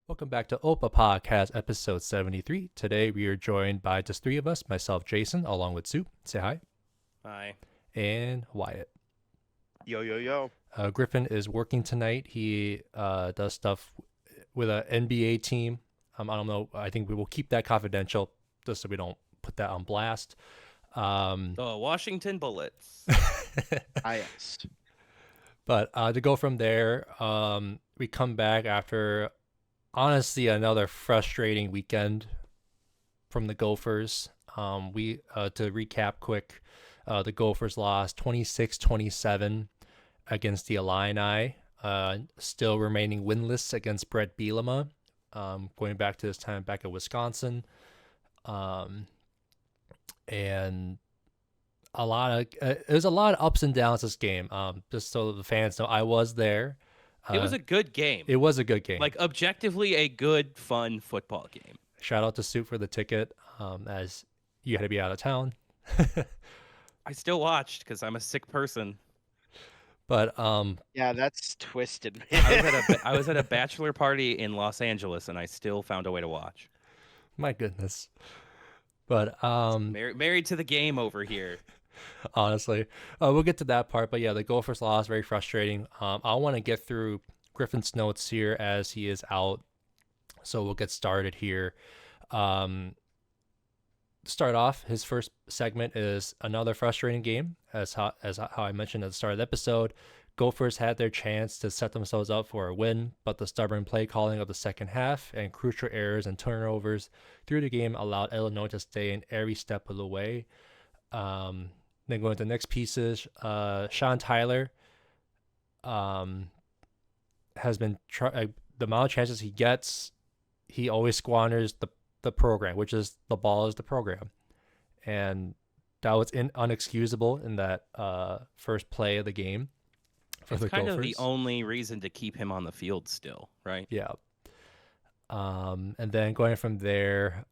Welcome back to OPA Podcast, episode 73. Today we are joined by just three of us, myself, Jason, along with Soup. Say hi. Hi. And Wyatt. Yo, yo, yo. Griffin is working tonight. He does stuff with an NBA team. I don't know. I think we will keep that confidential just so we don't put that on blast. The Washington Bullets. Yes. But to go from there, we come back after, honestly, another frustrating weekend from the Gophers. We to recap quick, the Gophers lost 26-27 against the Illini, still remaining winless against Brett Bielema, going back to his time back at Wisconsin. And there's a lot of ups and downs this game. Just so the fans know, I was there. It was a good game. It was a good game. Like, objectively, a good, fun football game. Shout out to Soup for the ticket, as you had to be out of town. I still watched because I'm a sick person. But Yeah, that's twisted, I was at a bachelor party in Los Angeles, and I still found a way to watch. my goodness. But Married to the game over here. honestly, we'll get to that part. But yeah, the Gophers loss, very frustrating. I want to get through Griffin's notes here as he is out, so we'll get started here. Start off, his first segment is another frustrating game, as how I mentioned at the start of the episode. Gophers had their chance to set themselves up for a win, but the stubborn play calling of the second half and crucial errors and turnovers through the game allowed Illinois to stay in every step of the way. Then going to the next pieces, Sean Tyler has been the amount of chances he gets, he always squanders the program, which is the ball is the program, and that was unexcusable in that first play of the game. It's kind of the only reason to keep him on the field still, right? Yeah. And then going from there,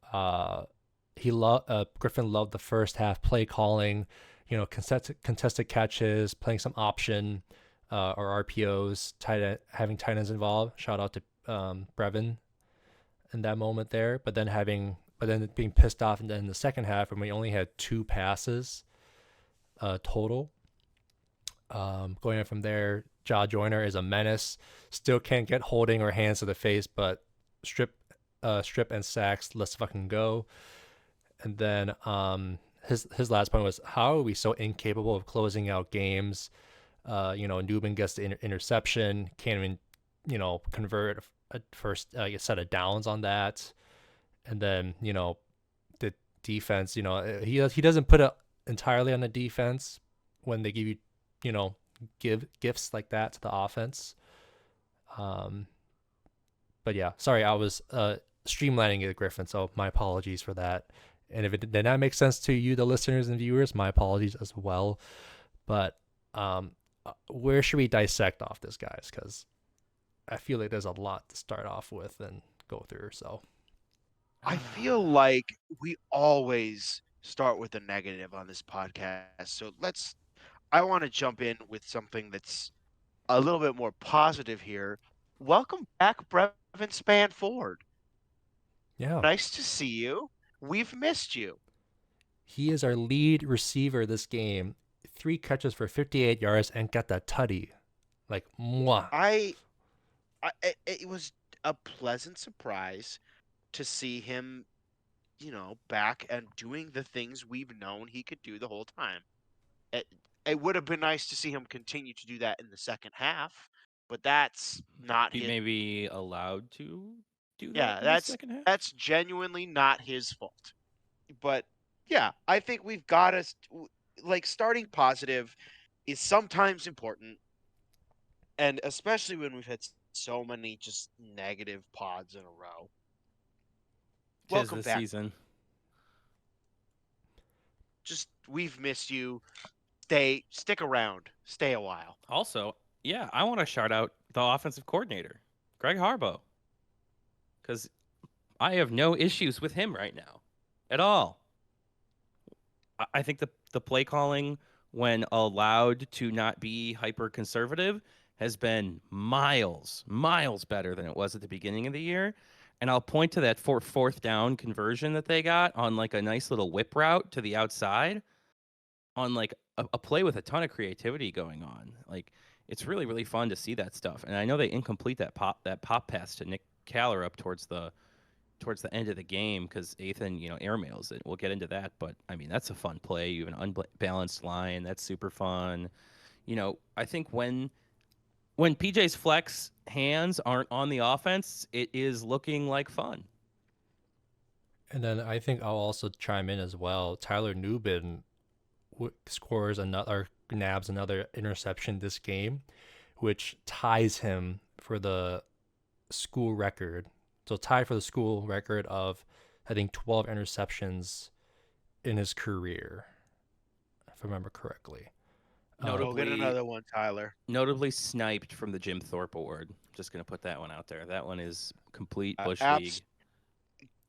Griffin loved the first half play calling, contested catches, playing some option or RPOs, having tight ends involved. Shout out to Brevin in that moment there, but then being pissed off, and then in the second half when we only had two passes total. Going in from there, Jaw Joyner is a menace. Still can't get holding or hands to the face, but strip and sacks, let's fucking go. And then his last point was, how are we so incapable of closing out games? Newman gets the interception, can't even convert a first set of downs on that. And then the defense, he doesn't put it entirely on the defense when they give you give gifts like that to the offense. But yeah, sorry, I was streamlining it, Griffin, so my apologies for that. And if it did not make sense to you, the listeners and viewers, my apologies as well. But where should we dissect off this, guys? Because I feel like there's a lot to start off with and go through. So I feel like we always start with a negative on this podcast. So I want to jump in with something that's a little bit more positive here. Welcome back, Brevin Spanford. yeah, Nice to see you. We've missed you. he is our lead receiver this game. 3 catches for 58 yards and got that tutty. Like, mwah. It was a pleasant surprise to see him, back and doing the things we've known he could do the whole time. It would have been nice to see him continue to do that in the second half, but that's not He his. may be allowed to do that Yeah, in the second half. that's genuinely not his fault. But yeah, I think we've got to starting positive is sometimes important, and especially when we've had so many just negative pods in a row. Welcome this back. season. Just we've missed you. Stick around. Stay a while. Also, yeah, I want to shout out the offensive coordinator, Greg Harbaugh, because I have no issues with him right now at all. I think the play calling, when allowed to not be hyper conservative, has been miles better than it was at the beginning of the year. And I'll point to that fourth down conversion that they got on like a nice little whip route to the outside on like a play with a ton of creativity going on. Like it's really, really fun to see that stuff. And I know they incomplete that pop pass to Nick Caller up towards the end of the game because Ethan, airmails it. We'll get into that, but I mean that's a fun play. You have an unbalanced line. That's super fun. I think when PJ's flex hands aren't on the offense, it is looking like fun. And then I think I'll also chime in as well. Tyler Nubin nabs another interception this game, which ties him for the school record. So tied for the school record of, I think, 12 interceptions in his career, if I remember correctly. Go get another one, Tyler. Notably sniped from the Jim Thorpe Award. Just going to put that one out there. That one is complete Bush League.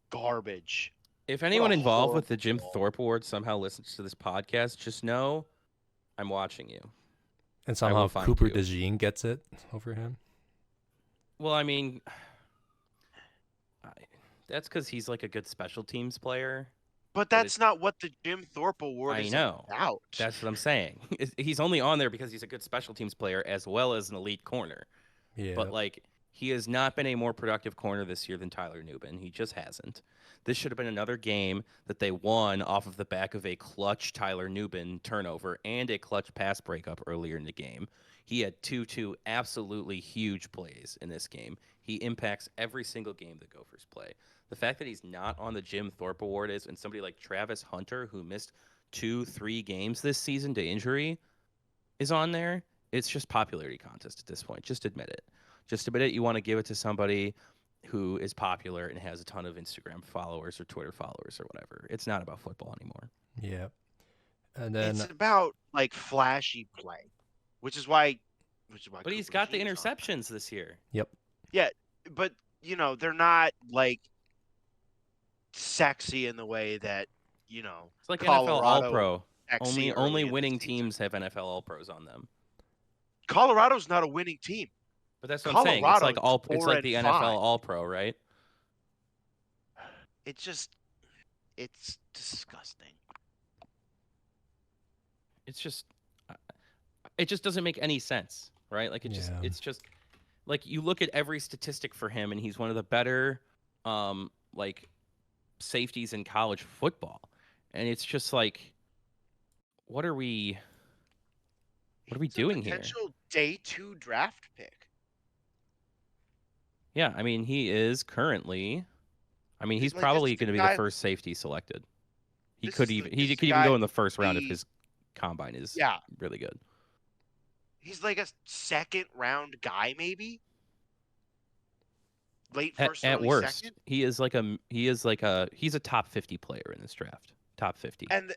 Garbage. If anyone involved with the Jim Thorpe Award somehow listens to this podcast, just know I'm watching you. And somehow Cooper DeJean gets it over him. Well, I mean, that's because he's like a good special teams player. But that's not what the Jim Thorpe Award is about. That's what I'm saying. He's only on there because he's a good special teams player as well as an elite corner. Yeah. But like, he has not been a more productive corner this year than Tyler Nubin. He just hasn't. This should have been another game that they won off of the back of a clutch Tyler Nubin turnover and a clutch pass breakup earlier in the game. He had two absolutely huge plays in this game. He impacts every single game the Gophers play. The fact that he's not on the Jim Thorpe Award and somebody like Travis Hunter, who missed 2-3 games this season to injury, is on there, it's just popularity contest at this point. Just admit it. Just admit it. You want to give it to somebody who is popular and has a ton of Instagram followers or Twitter followers or whatever. It's not about football anymore. Yeah. And then it's about like flashy play, which is why. But he's got the interceptions this year. Yep. Yeah, but they're not like sexy in the way that It's like Colorado NFL All-Pro. Only winning teams have NFL All-Pros on them. Colorado's not a winning team. But that's what I'm saying. It's like the NFL All-Pro, right? It's disgusting. It just doesn't make any sense, right? Like it's just like you look at every statistic for him and he's one of the better like safeties in college football. And it's just like, what are we doing here? Potential day 2 draft pick. Yeah, I mean, he is currently. I mean, he's probably going to be the first safety selected. He could even go in the first round if his combine is really good. He's like a second round guy, maybe. Late first, at worst. Second. He's a top 50 player in this draft. Top 50. And the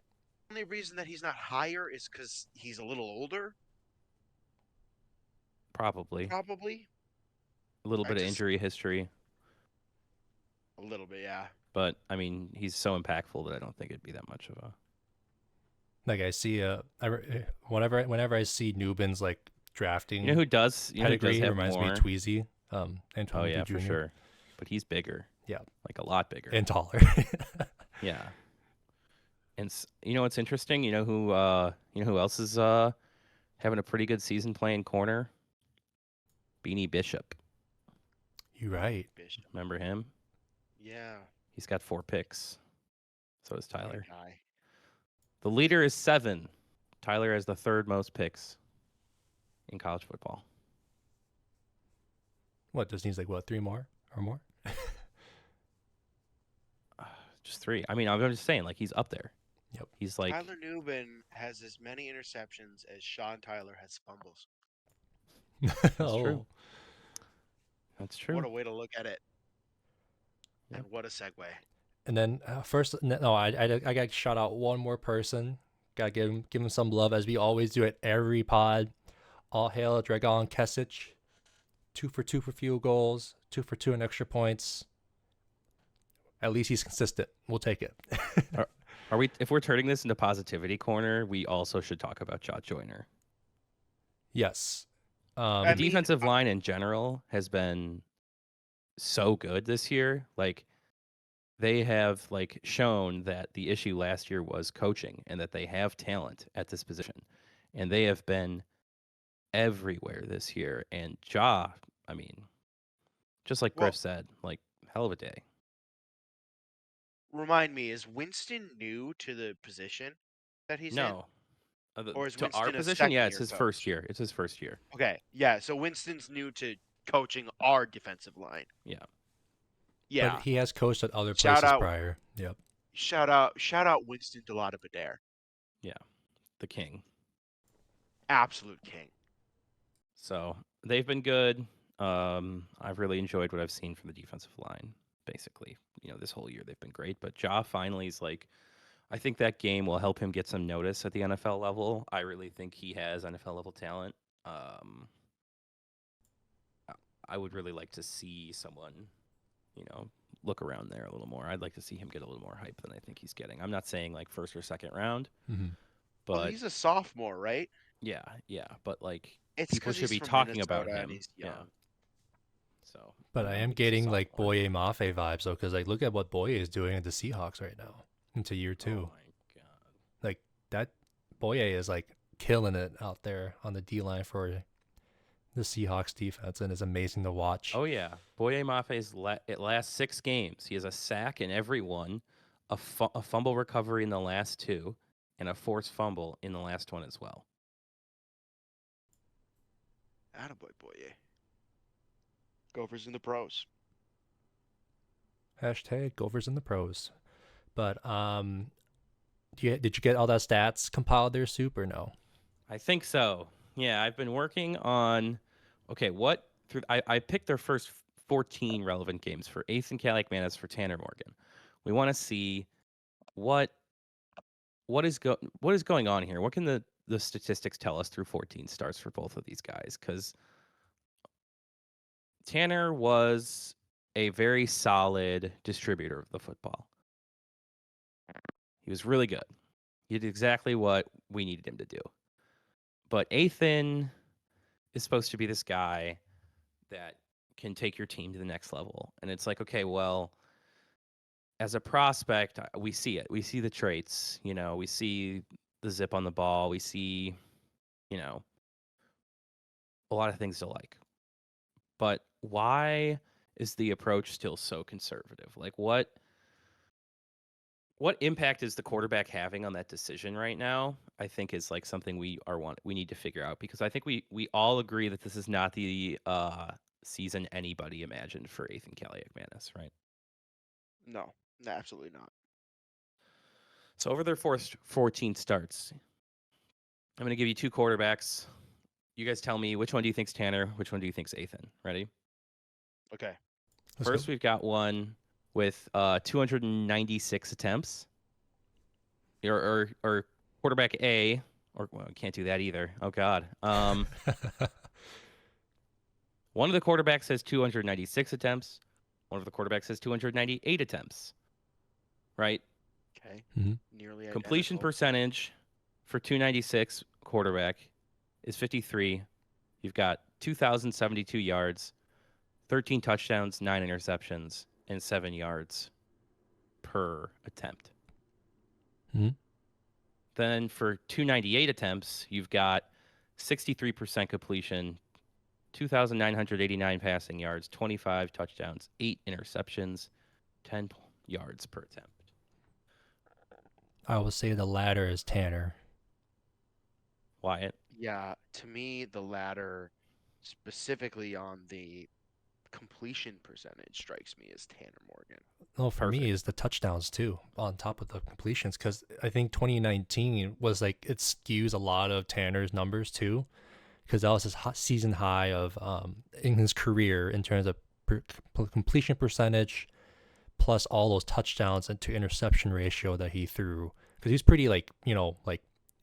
only reason that he's not higher is because he's a little older. Probably. A little bit of injury history. A little bit, yeah. But I mean, he's so impactful that I don't think it'd be that much of a. Like I see, whenever I see Nubin's like drafting, who does? Pedigree have reminds more? me of Tweezy. Antonio for sure. But he's bigger. Yeah, like a lot bigger and taller. Yeah. And what's interesting? Who else is having a pretty good season playing corner? Beanie Bishop. You're right. Bishop. Remember him? Yeah. He's got 4 picks. So does Tyler. Guy. The leader is 7. Tyler has the 3rd most picks in college football. What, does he need 3 more or more? Just 3. I mean, I'm just saying, he's up there. Yep. He's like Tyler Nubin has as many interceptions as Sean Tyler has fumbles. That's true. That's true. What a way to look at it. Yep. And what a segue. And then I got to shout out one more person. Got to give him some love as we always do at every pod. All hail Dragon Kesic. 2 for 2 for field goals, 2 for 2 in extra points. At least he's consistent. We'll take it. Are we? If we're turning this into positivity corner, we also should talk about Josh Joyner. Yes. I The mean, defensive line in general has been so good this year. Like they have like shown that the issue last year was coaching and that they have talent at this position. And they have been everywhere this year. And I mean, just like well, Griff said, like hell of a day. remind me, is Winston new to the position that he's in? No. Or is To our Winston a position, yeah, it's second-year his first coach? year. It's his first year. Okay, yeah. So Winston's new to coaching our defensive line. Yeah. Yeah. But he has coached at other Shout places out, prior. Yep. shout out Winston Deladabadair. Yeah. The king. Absolute king. So they've been good. I've really enjoyed what I've seen from the defensive line. Basically, this whole year they've been great. But finally is like, I think that game will help him get some notice at the NFL level. I really think he has NFL level talent. I would really like to see someone, look around there a little more. I'd like to see him get a little more hype than I think he's getting. I'm not saying like first or second round, Mm-hmm. but Well, he's a sophomore, right? yeah, but like It's people because should he's be from talking about Minnesota him. and he's young. Yeah. So, But I am he's a getting like sophomore. Boye Mafe vibes though, because like look at what Boye is doing at the Seahawks right now into year 2. Oh my god. Like that Boye is like killing it out there on the D line for the Seahawks defense, and it's amazing to watch. Oh yeah, Boye Mafe's last 6 games, he has a sack in every one, a fumble recovery in the last 2, and a forced fumble in the last one as well. Attaboy, Boye. Gophers in the pros. Hashtag Gophers in the pros. But did you get all that stats compiled there, Soup, or no? I think so. Yeah, I've been working on. Okay, I picked their first 14 relevant games for Ethan Kaliakmanis for Tanner Morgan. We want to see what is going on here. What can the statistics tell us through 14 starts for both of these guys? Because Tanner was a very solid distributor of the football. He was really good. He did exactly what we needed him to do. But Ethan is supposed to be this guy that can take your team to the next level. And it's like, okay, well, as a prospect, we see it. We see the traits, we see the zip on the ball. We see, a lot of things to like. But why is the approach still so conservative? Like what impact is the quarterback having on that decision right now? I think is like something we need to figure out, because I think we all agree that this is not the season anybody imagined for Ethan Kaliakmanis, right? No, absolutely not. So over their 14 starts, I'm going to give you 2 quarterbacks. You guys tell me which one do you think's Tanner, which one do you think's Ethan? Ready? Okay. Let's First, go. we've got one with 296 attempts. Or quarterback A, or well, we can't do that either. Oh God. One of the quarterbacks has 296 attempts. One of the quarterbacks has 298 attempts. Right? Okay. Mhm. Nearly Completion identical. percentage for 296 quarterback is 53. You've got 2,072 yards, 13 touchdowns, 9 interceptions, and 7 yards per attempt. Mhm. Then for 298 attempts, you've got 63% completion, 2,989 passing yards, 25 touchdowns, 8 interceptions, 10 yards per attempt. I will say the latter is Tanner. Wyatt? Yeah, to me, the latter, specifically on the completion percentage, strikes me as Tanner Morgan. Well, for me, Perfect. is the touchdowns too, on top of the completions, because I think 2019 was like it skews a lot of Tanner's numbers too, because that was his season high of in his career in terms of completion percentage, plus all those touchdowns and to interception ratio that he threw. Because he's pretty like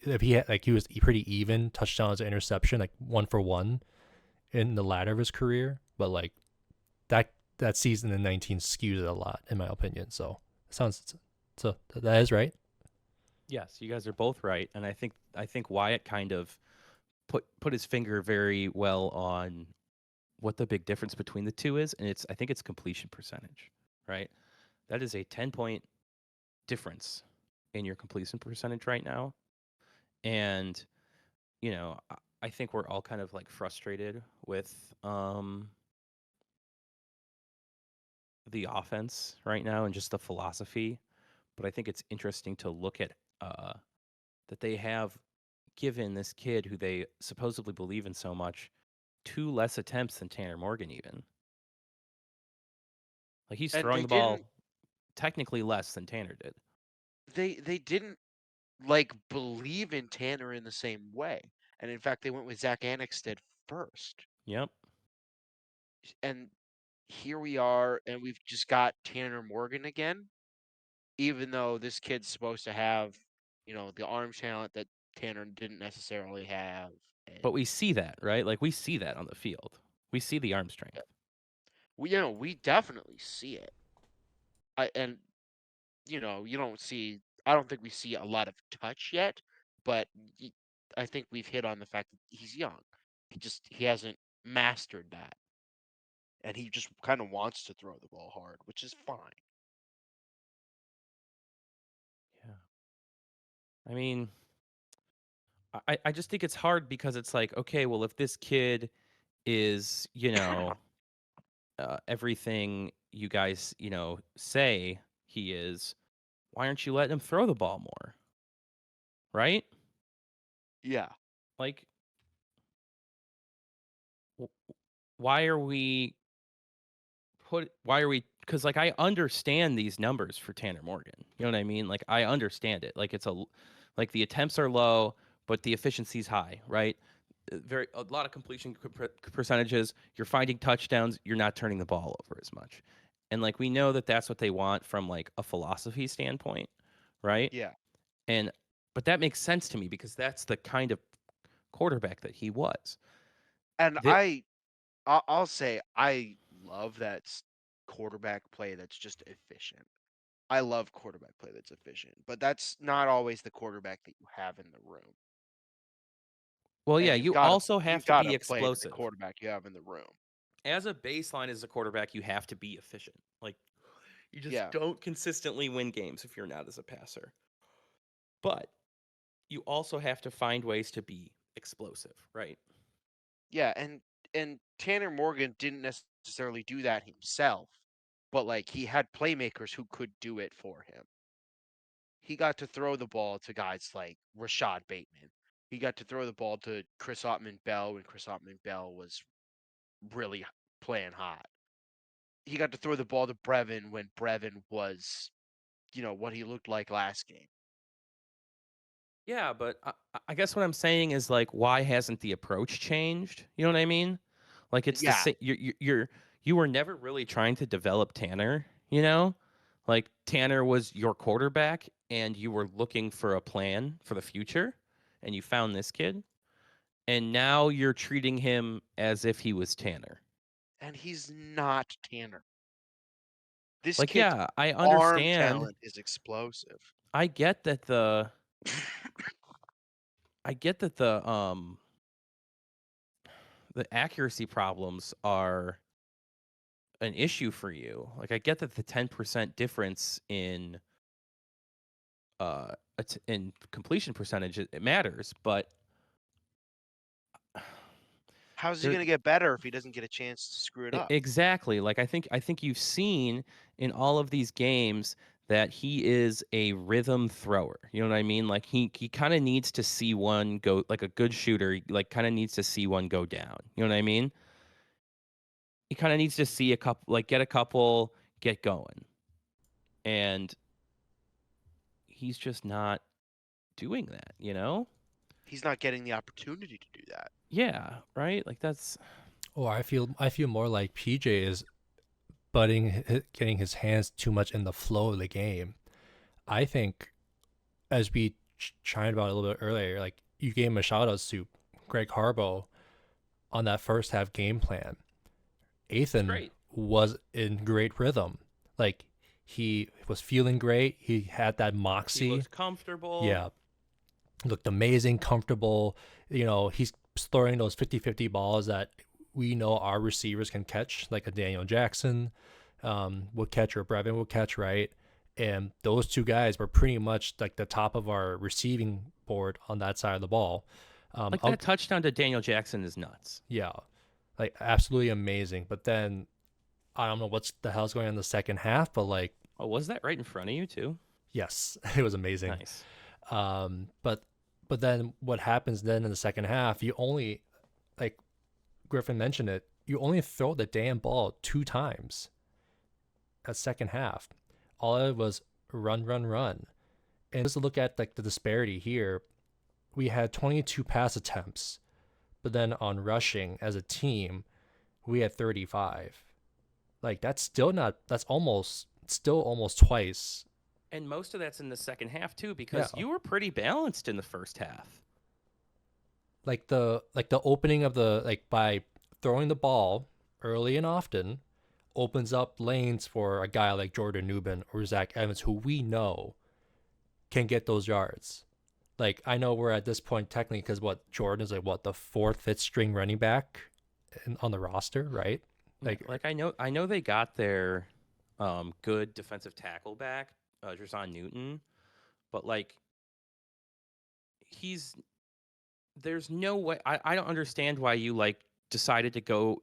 if he had he was pretty even touchdowns to interception, like 1-for-1 in the latter of his career, but like that season in 19 skewed it a lot in my opinion. So that is right. Yes, you guys are both right, and I think Wyatt kind of put his finger very well on what the big difference between the two is, and I think it's completion percentage, right? That is a 10-point difference in your completion percentage right now. And, I think we're all kind of like frustrated with the offense right now and just the philosophy. But I think it's interesting to look at that they have given this kid who they supposedly believe in so much 2 less attempts than Tanner Morgan even. Like he's And throwing they the ball didn't technically less than Tanner did. they didn't like believe in Tanner in the same way. And in fact, they went with Zach Annexstad first. Yep. And here we are, and we've just got Tanner Morgan again, even though this kid's supposed to have, the arm talent that Tanner didn't necessarily have. And But we see that, right? Like we see that on the field. We see the arm strength. we definitely see it. And you don't see. I don't think we see a lot of touch yet, but I think we've hit on the fact that he's young. He hasn't mastered that, and he just kind of wants to throw the ball hard, which is fine. Yeah. I mean, I just think it's hard because it's like, okay, well, if this kid is, everything you guys, say he is, why aren't you letting him throw the ball more? Right? Yeah, Like, why are we because like I understand these numbers for Tanner Morgan. You know what I mean? Like I understand it. Like like the attempts are low, but the efficiency's high, right? A lot of completion percentages. You're finding touchdowns. You're not turning the ball over as much, and like we know that that's what they want from like a philosophy standpoint, right? yeah. And but that makes sense to me because that's the kind of quarterback that he was. And That I'll say I love that quarterback play that's just efficient. I love quarterback play that's efficient, but that's not always the quarterback that you have in the room. well, yeah, And you also you've have to got be to play to the explosive. quarterback you have in the room. As a baseline as a quarterback, you have to be efficient. Like you just Yeah. don't consistently win games if you're not as a passer. But you also have to find ways to be explosive, right? Yeah, and Tanner Morgan didn't necessarily do that himself, but like he had playmakers who could do it for him. He got to throw the ball to guys like Rashad Bateman. He got to throw the ball to Chris Ottman-Bell when Chris Ottman-Bell was really playing hot. He got to throw the ball to Brevin when Brevin was, what he looked like last game. Yeah, but I guess what I'm saying is like, why hasn't the approach changed? You know what I mean? Like it's the Yeah, same. You were never really trying to develop Tanner. You know, like Tanner was your quarterback, and you were looking for a plan for the future, and you found this kid, and now you're treating him as if he was Tanner. and he's not Tanner. This Like, kid's yeah, I arm understand. talent is explosive. I get that the accuracy problems are an issue for you. Like I get that the 10% difference in completion percentage it matters, but How's he there going to get better if he doesn't get a chance to screw it up? exactly. Like I think you've seen in all of these games that he is a rhythm thrower. You know what I mean? Like he kind of needs to see one go, like a good shooter, like kind of needs to see one go down. You know what I mean? He kind of needs to see a couple, like get a couple, get going. And he's just not doing that, you know? He's not getting the opportunity to do that. Yeah, right? Like that's Or I feel more like PJ is getting his hands too much in the flow of the game. I think, as we chimed about a little bit earlier, like you gave him a shout out to Greg Harbaugh on that first half game plan. it's Ethan great. was in great rhythm. Like he was feeling great. He had that He moxie. looks comfortable. Yeah, looked amazing, comfortable. He's throwing those 50-50 balls that we know our receivers can catch, like a Daniel Jackson will catch, or Brevin will catch, right? And those two guys were pretty much like the top of our receiving board on that side of the ball. Like that touchdown to Daniel Jackson is nuts. Yeah, like absolutely amazing. But then I don't know what's the hell's going on in the second half, but like, Oh, was that right in front of you too? yes, it was amazing. Nice. But then what happens then in the second half? You only, like Griffin mentioned it, you only throw the damn ball 2 times at second half. All of it was run, run, run. And just to look at like the disparity here, we had 22 pass attempts, but then on rushing as a team, we had 35. Like that's still not. That's almost twice. And most of that's in the second half too, because Yeah. you were pretty balanced in the first half. Like the opening of the, like, by throwing the ball early and often opens up lanes for a guy like Jordan Newman or Zach Evans, who we know can get those yards. Like, I know we're at this point technically because what Jordan is, like, what, the fourth, fifth string running back on the roster, right? Like I know they got their good defensive tackle back, Jerson Newton, but like there's no way. I don't understand why you like decided to go.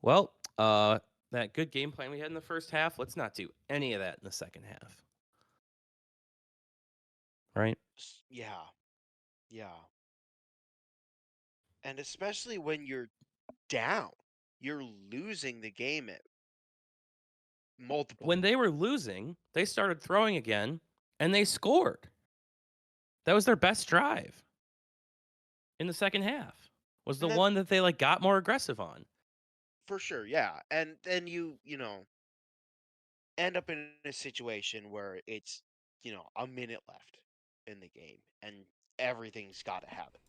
Well, that good game plan we had in the first half, let's not do any of that in the second half. Right? Yeah. Yeah. And especially when you're down, you're losing the game at multiple. When they were losing, they started throwing again and they scored. That was their best drive in the second half. Was the And then, one that they like got more aggressive on. for sure, yeah. And then you know, end up in a situation where it's, a minute left in the game and everything's got to happen,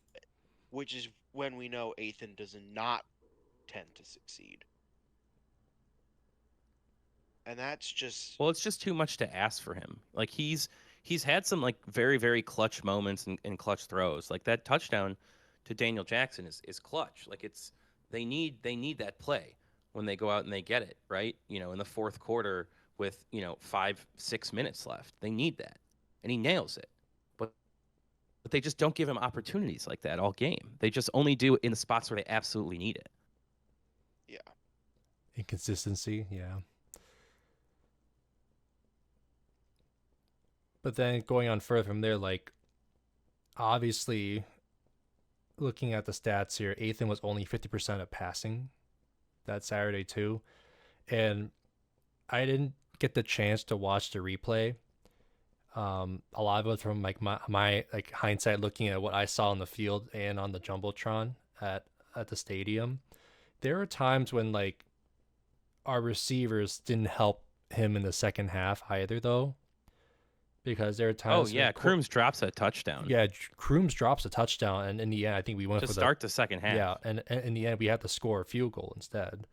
which is when we know Ethan does not tend to succeed. And that's just, Well, it's just too much to ask for him. Like he's had some like very very clutch moments and clutch throws. Like that touchdown to Daniel Jackson is clutch. Like they need that play when they go out and they get it, right? In the fourth quarter with, 5-6 minutes left. They need that. And he nails it. But they just don't give him opportunities like that all game. They just only do it in the spots where they absolutely need it. yeah. inconsistency, yeah. But then going on further from there, like, obviously, looking at the stats here, Ethan was only 50% of passing that Saturday too, and I didn't get the chance to watch the replay. A lot of it from like my like hindsight, looking at what I saw on the field and on the jumbotron at the stadium. There were times when like our receivers didn't help him in the second half either, though, because there are times. Oh yeah, Crooms drops a touchdown. Yeah, Crooms drops a touchdown, and in the end, I think we went to for start the second half. Yeah, and in the end, we had to score a field goal instead,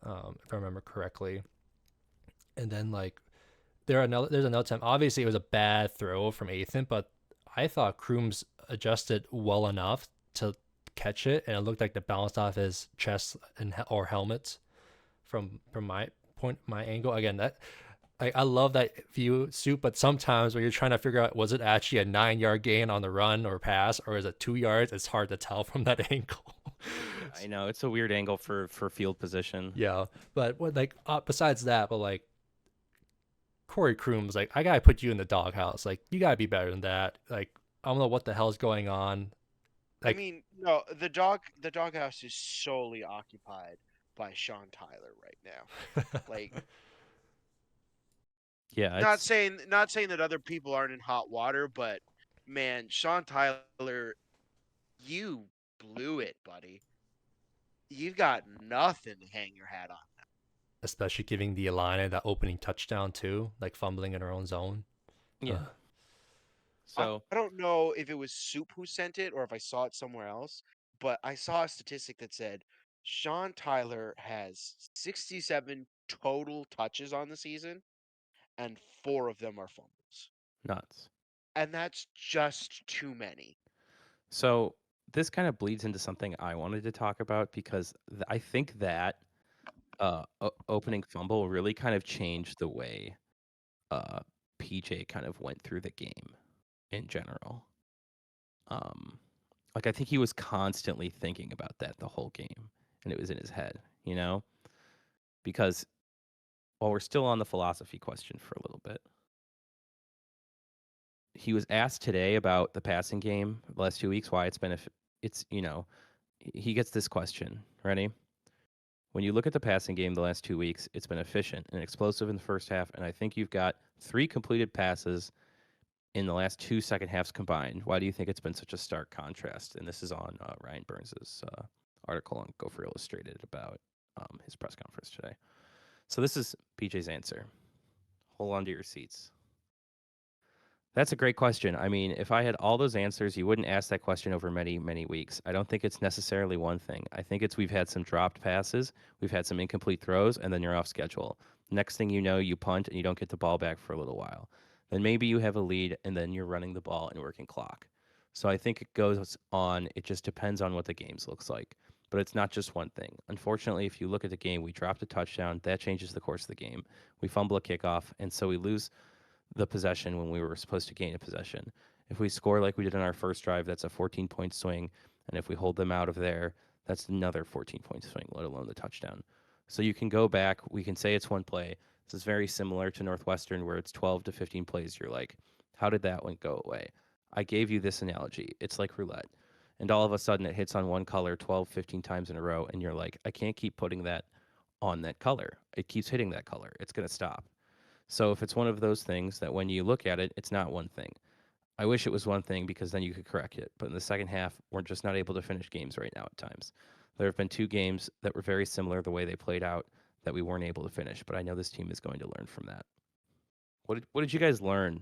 if I remember correctly. And then like there's another time. Obviously, it was a bad throw from Ethan, but I thought Crooms adjusted well enough to catch it, and it looked like it bounced off his chest or helmet from my angle. Again, that I love that view, Soup, but sometimes when you're trying to figure out was it actually a 9-yard gain on the run or pass, or is it 2 yards, it's hard to tell from that angle. I know it's a weird angle for field position. Yeah, but what, like, besides that, but like Corey Crooms, like, I gotta put you in the doghouse. Like, you gotta be better than that. Like, I don't know what the hell's going on. Like, I mean, no, the doghouse is solely occupied by Sean Tyler right now. Like, Yeah, not saying that other people aren't in hot water, but man, Sean Tyler, you blew it, buddy. You've got nothing to hang your hat on. especially giving the Alana that opening touchdown too, like fumbling in her own zone. yeah. So I don't know if it was Soup who sent it or if I saw it somewhere else, but I saw a statistic that said Sean Tyler has 67 total touches on the season, and 4 of them are fumbles. nuts. And that's just too many. So this kind of bleeds into something I wanted to talk about because I think that opening fumble really kind of changed the way PJ kind of went through the game in general. Like I think he was constantly thinking about that the whole game, and it was in his head, you know? Because while we're still on the philosophy question for a little bit, he was asked today about the passing game the last 2 weeks, why it's been he gets this question. Ready? When you look at the passing game the last 2 weeks, it's been efficient and explosive in the first half, and I think you've got 3 completed passes in the last 2 second halves combined. Why do you think it's been such a stark contrast? And this is on Ryan Burns's article on Gopher Illustrated about his press conference today. So this is PJ's answer. Hold on to your seats. That's a great question. I mean, if I had all those answers, you wouldn't ask that question over many, many weeks. I don't think it's necessarily one thing. I think it's we've had some dropped passes, we've had some incomplete throws, and then you're off schedule. Next thing you know, you punt and you don't get the ball back for a little while. Then maybe you have a lead and then you're running the ball and working clock. So I think it goes on. It just depends on what the games looks like. But it's not just one thing. Unfortunately, if you look at the game, we dropped a touchdown. That changes the course of the game. We fumble a kickoff, and so we lose the possession when we were supposed to gain a possession. If we score like we did on our first drive, that's a 14-point swing. And if we hold them out of there, that's another 14-point swing, let alone the touchdown. So you can go back. We can say it's one play. This is very similar to Northwestern where it's 12 to 15 plays. You're like, how did that one go away? I gave you this analogy. It's like roulette. And all of a sudden it hits on one color 12, 15 times in a row. And you're like, I can't keep putting that on that color. It keeps hitting that color. It's going to stop. So if it's one of those things that when you look at it, it's not one thing. I wish it was one thing because then you could correct it. But in the second half, we're just not able to finish games right now at times. There have been 2 games that were very similar the way they played out that we weren't able to finish. But I know this team is going to learn from that. What did you guys learn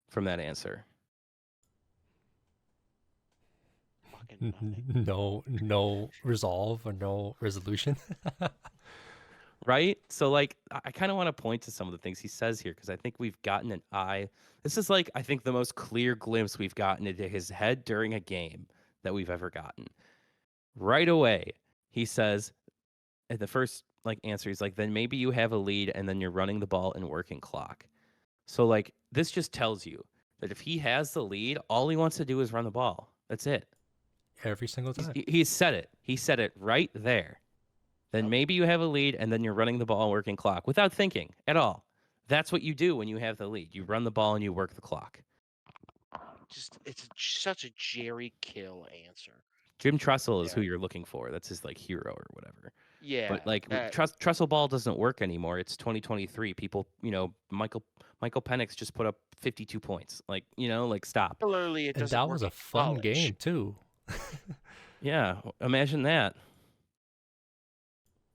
from that answer? Fucking nothing. No resolve or no resolution. Right? So, like, I kind of want to point to some of the things he says here because I think we've gotten an eye. This is, like, I think the most clear glimpse we've gotten into his head during a game that we've ever gotten. Right away, he says, at the first, like, answer, he's like, then maybe you have a lead and then you're running the ball and working clock. So, like, this just tells you that if he has the lead, all he wants to do is run the ball. That's it. Every single time. He said it. He said it right there. Then maybe you have a lead and then you're running the ball and working clock without thinking at all. That's what you do when you have the lead. You run the ball and you work the clock. It's such a Jerry Kill answer. Jim Tressel is who you're looking for. That's his like hero or whatever. Yeah. But like Tressel ball doesn't work anymore. It's 2023. People, Michael Penix just put up 52 points. Like, like stop. Similarly, it And doesn't that work was in a fun college. game too. Yeah, imagine that.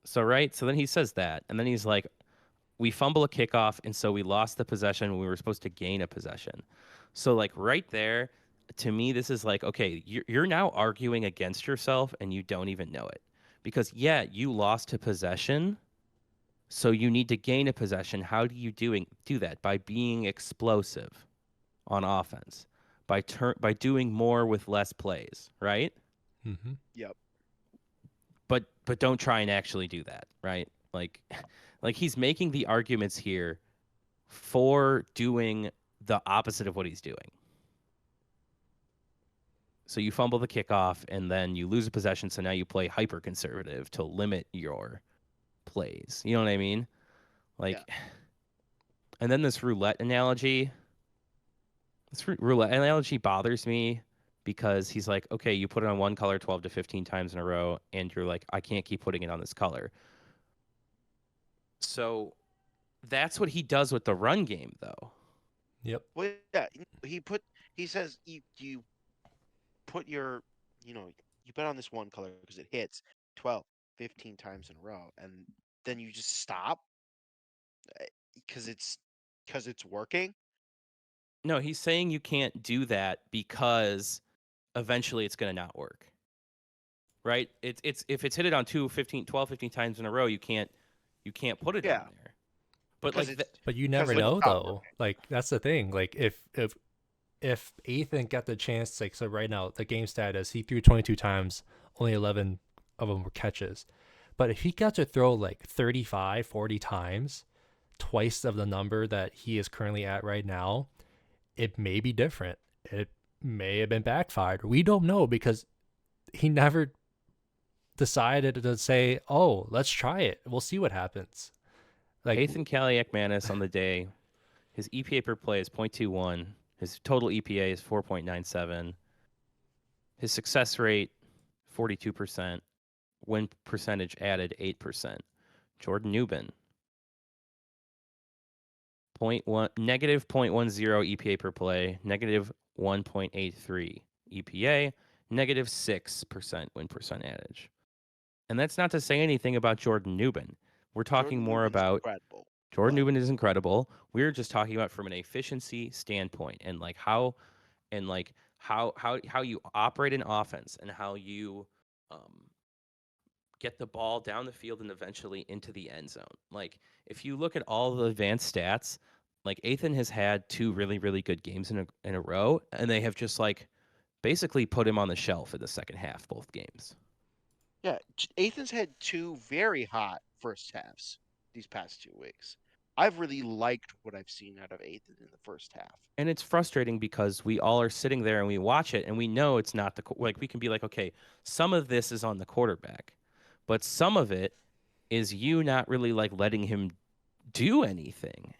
So then he says that, and then he's like, we fumble a kickoff, and so we lost the possession when we were supposed to gain a possession. So like right there, to me, this is like, okay, you're now arguing against yourself, and you don't even know it. Because, yeah, you lost a possession, so you need to gain a possession. How do you do that? By being explosive on offense, by doing more with less plays, right? Mm-hmm. Yep. But don't try and actually do that, right? Like he's making the arguments here for doing the opposite of what he's doing. So you fumble the kickoff and then you lose a possession, so now you play hyper conservative to limit your plays. You know what I mean? And then this roulette analogy. This roulette analogy bothers me because he's like, okay, you put it on one color 12 to 15 times in a row, and you're like, I can't keep putting it on this color. So that's what he does with the run game, though. Yep. Well, yeah, he says you put your, you bet on this one color because it hits 12, 15 times in a row, and then you just stop because it's working. No, he's saying you can't do that because eventually it's going to not work. Right? It's if it's hit it on 12, 15 times in a row, you can't put it on there. But Because like But you never because know it's not though. Like that's the thing. Like if if Ethan got the chance, like, so right now, the game status, he threw 22 times, only 11 of them were catches. But if he got to throw like 35, 40 times, twice of the number that he is currently at right now, it may be different. It may have been backfired. We don't know because he never decided to say, "Oh, let's try it. We'll see what happens." Like, Ethan Kaliak-Manis on the day, his EPA per play is 0.21. His total EPA is 4.97. His success rate, 42%. Win percentage added, 8%. Jordan Newben, negative 0.10 EPA per play, negative 1.83 EPA, negative 6% win percentage. And that's not to say anything about Jordan Newben. We're talking Jordan more Newman's about incredible. Jordan but- Newben is incredible. We're just talking about from an efficiency standpoint and like how you operate an offense and how you get the ball down the field and eventually into the end zone. Like if you look at all the advanced stats, like Ethan has had 2 really, really good games in a row, and they have just like basically put him on the shelf in the second half, both games. Yeah, Ethan's had 2 very hot first halves these past 2 weeks. I've really liked what I've seen out of Ethan in the first half. And it's frustrating because we all are sitting there and we watch it and we know it's not like we can be like, okay, some of this is on the quarterback, but some of it is you not really like letting him do anything.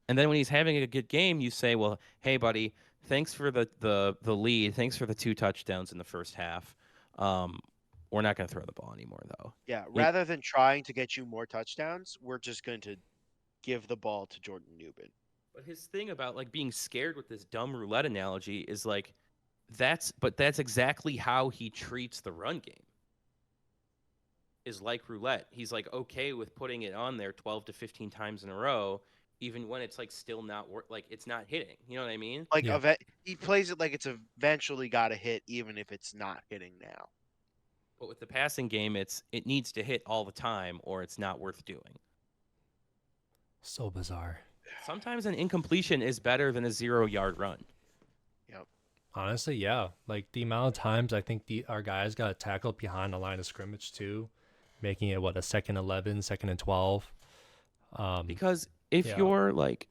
And then when he's having a good game, you say, well, hey, buddy, thanks for the lead. Thanks for the 2 touchdowns in the first half. We're not going to throw the ball anymore, though. Yeah, rather than trying to get you more touchdowns, we're just going to give the ball to Jordan Newben. But his thing about like being scared with this dumb roulette analogy is like that's exactly how he treats the run game. Is like roulette. He's like okay with putting it on there 12 to 15 times in a row, even when it's like still not like it's not hitting. You know what I mean? Like Yeah. he plays it like it's eventually got to hit, even if it's not hitting now. But with the passing game, it needs to hit all the time, or it's not worth doing. so bizarre. Sometimes an incompletion is better than a 0-yard run. Yep. Honestly, yeah. Like the amount of times I think our guys got tackled behind the line of scrimmage too, making it what, a 2nd 11, 2nd and 12. Because if yeah. you're like,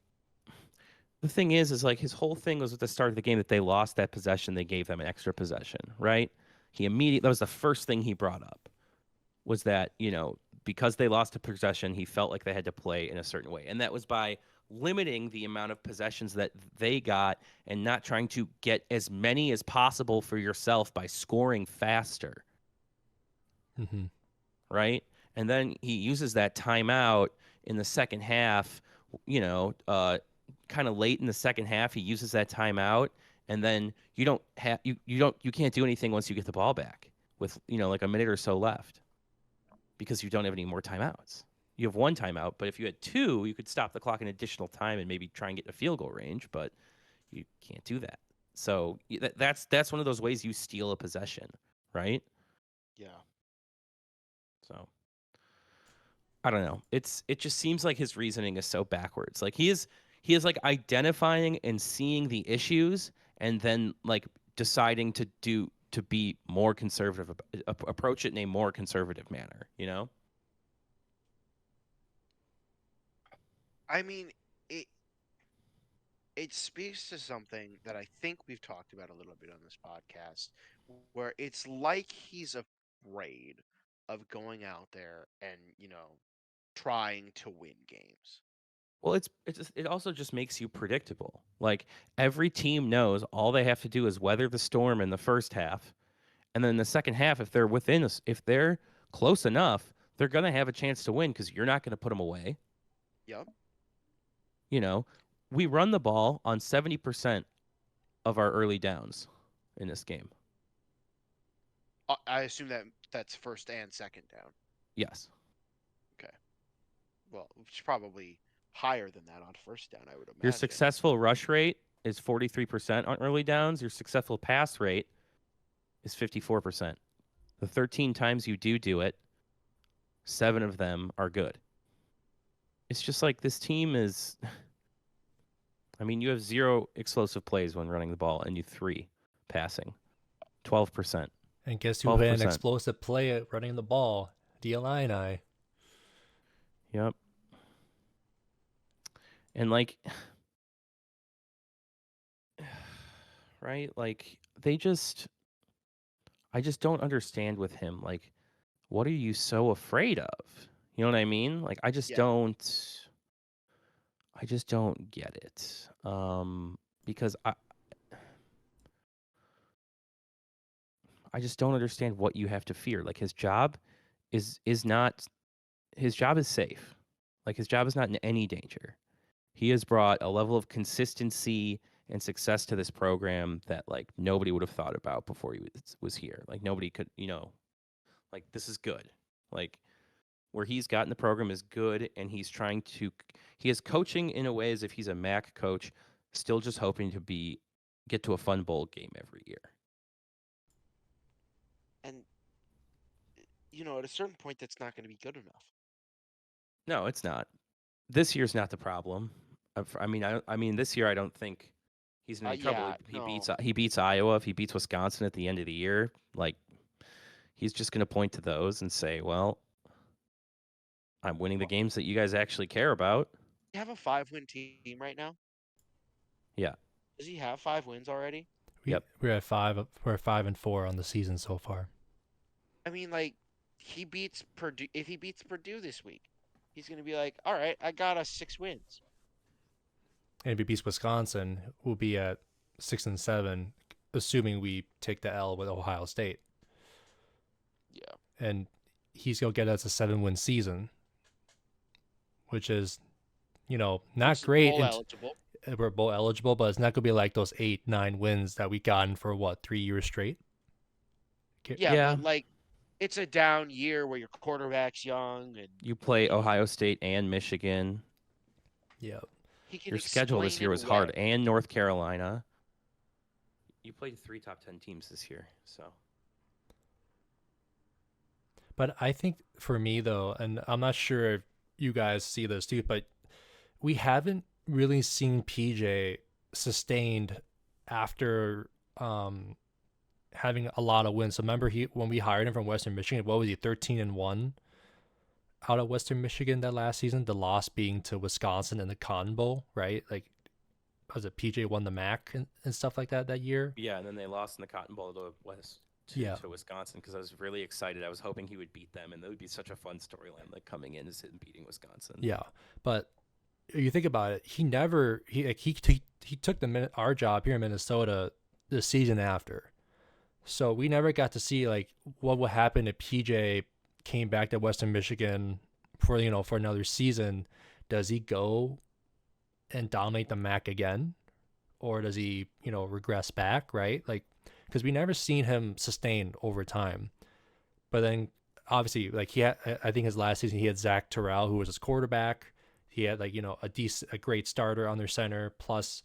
the thing is like his whole thing was at the start of the game that they lost that possession. They gave them an extra possession, right? That was the first thing he brought up, was that, because they lost a possession, he felt like they had to play in a certain way. And that was by limiting the amount of possessions that they got and not trying to get as many as possible for yourself by scoring faster. Mm-hmm. Right? And then he uses that timeout in the second half, kind of late in the second half, he uses that timeout, and then you can't do anything once you get the ball back with, like a minute or so left because you don't have any more timeouts. You have 1 timeout, but if you had 2, you could stop the clock an additional time and maybe try and get in a field goal range, but you can't do that. So that's one of those ways you steal a possession, right? Yeah. So I don't know. It just seems like his reasoning is so backwards. Like he is like identifying and seeing the issues and then like deciding to be more conservative, approach it in a more conservative manner, I mean, it speaks to something that I think we've talked about a little bit on this podcast, where it's like he's afraid of going out there and, trying to win games. Well, it also just makes you predictable. Like every team knows all they have to do is weather the storm in the first half, and then in the second half, if they're if they're close enough, they're gonna have a chance to win because you're not gonna put them away. Yep. We run the ball on 70% of our early downs in this game. I assume that's first and second down. Yes. Okay. Well, it's probably higher than that on first down, I would imagine. Your successful rush rate is 43% on early downs. Your successful pass rate is 54%. The 13 times you do it, 7 of them are good. It's just like this team is, I mean, you have 0 explosive plays when running the ball, and you 3 passing, 12%. And guess who had an 12%. explosive play at running the ball? The Illini. Yep. And like, right? Like I just don't understand with him. Like, what are you so afraid of? You know what I mean? Like, I just Yeah. don't get it. Because I just don't understand what you have to fear. Like his job is not his job is safe. Like his job is not in any danger. He has brought a level of consistency and success to this program that like nobody would have thought about before he was here. Like nobody could, like this is good. Like where he's gotten the program is good, and he is coaching in a way as if he's a MAC coach, still just hoping to get to a fun bowl game every year. And at a certain point, that's not going to be good enough. No, it's not. This year's not the problem. I mean, this year I don't think he's in any trouble. He beats Iowa. If he beats Wisconsin at the end of the year, like he's just going to point to those and say, "Well, I'm winning the games that you guys actually care about." You have a 5-win team right now? Yeah. Does he have 5 wins already? Yep. We're at 5. We're 5-4 on the season so far. I mean, like, he beats Purdue. If he beats Purdue this week, he's going to be like, all right, I got us 6 wins. And if he beats Wisconsin, we'll be at 6-7, assuming we take the L with Ohio State. Yeah. And he's going to get us a 7-win season, which is, not great. Bowl eligible. We're bowl eligible, but it's not going to be like those 8-9 wins that we gotten for 3 years straight. Yeah. But like, it's a down year where your quarterback's young and you play Ohio State and Michigan. Yeah. Your schedule this year was hard, and North Carolina. You played 3 top 10 teams this year, so. But I think for me though, and I'm not sure if you guys see this too, but we haven't really seen PJ sustained after having a lot of wins. So remember when we hired him from Western Michigan, what was he, 13-1 out of Western Michigan that last season? The loss being to Wisconsin in the Cotton Bowl, right? Like, was it PJ won the MAC and stuff like that year? Yeah, and then they lost in the Cotton Bowl to Wisconsin because I was really excited. I was hoping he would beat them, and that would be such a fun storyline, like coming in as him beating Wisconsin. Yeah, but you think about it, he took our job here in Minnesota the season after, so we never got to see like what would happen if PJ came back to Western Michigan for another season. Does he go and dominate the MAC again, or does he regress back, right? Like, because we never seen him sustain over time. But then obviously, like, I think his last season he had Zach Terrell, who was his quarterback. He had like a great starter on their center, plus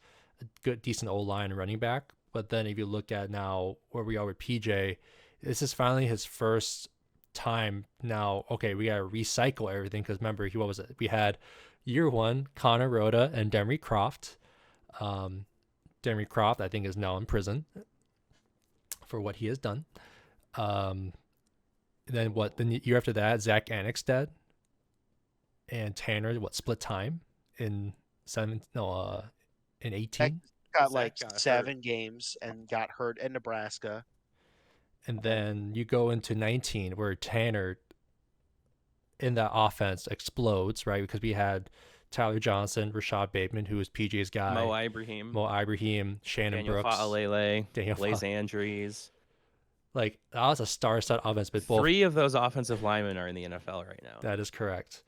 a decent O-line and running back. But then if you look at now where we are with PJ, this is finally his first time now. Okay, we gotta recycle everything, because remember, we had year 1 Connor Rhoda and Demery Croft. Demery Croft, I think, is now in prison for what he has done. Then the year after that, Zach Annexstad and Tanner split time in 18. Got 7 games and got hurt in Nebraska. And then you go into 19 where Tanner in that offense explodes, right? Because we had Tyler Johnson, Rashad Bateman, who was PJ's guy, Mo Ibrahim, Shannon Daniel Brooks, Daniel Blaze Andrews. Like, that was a star-studded offense. But 3 of those offensive linemen are in the NFL right now. That is correct.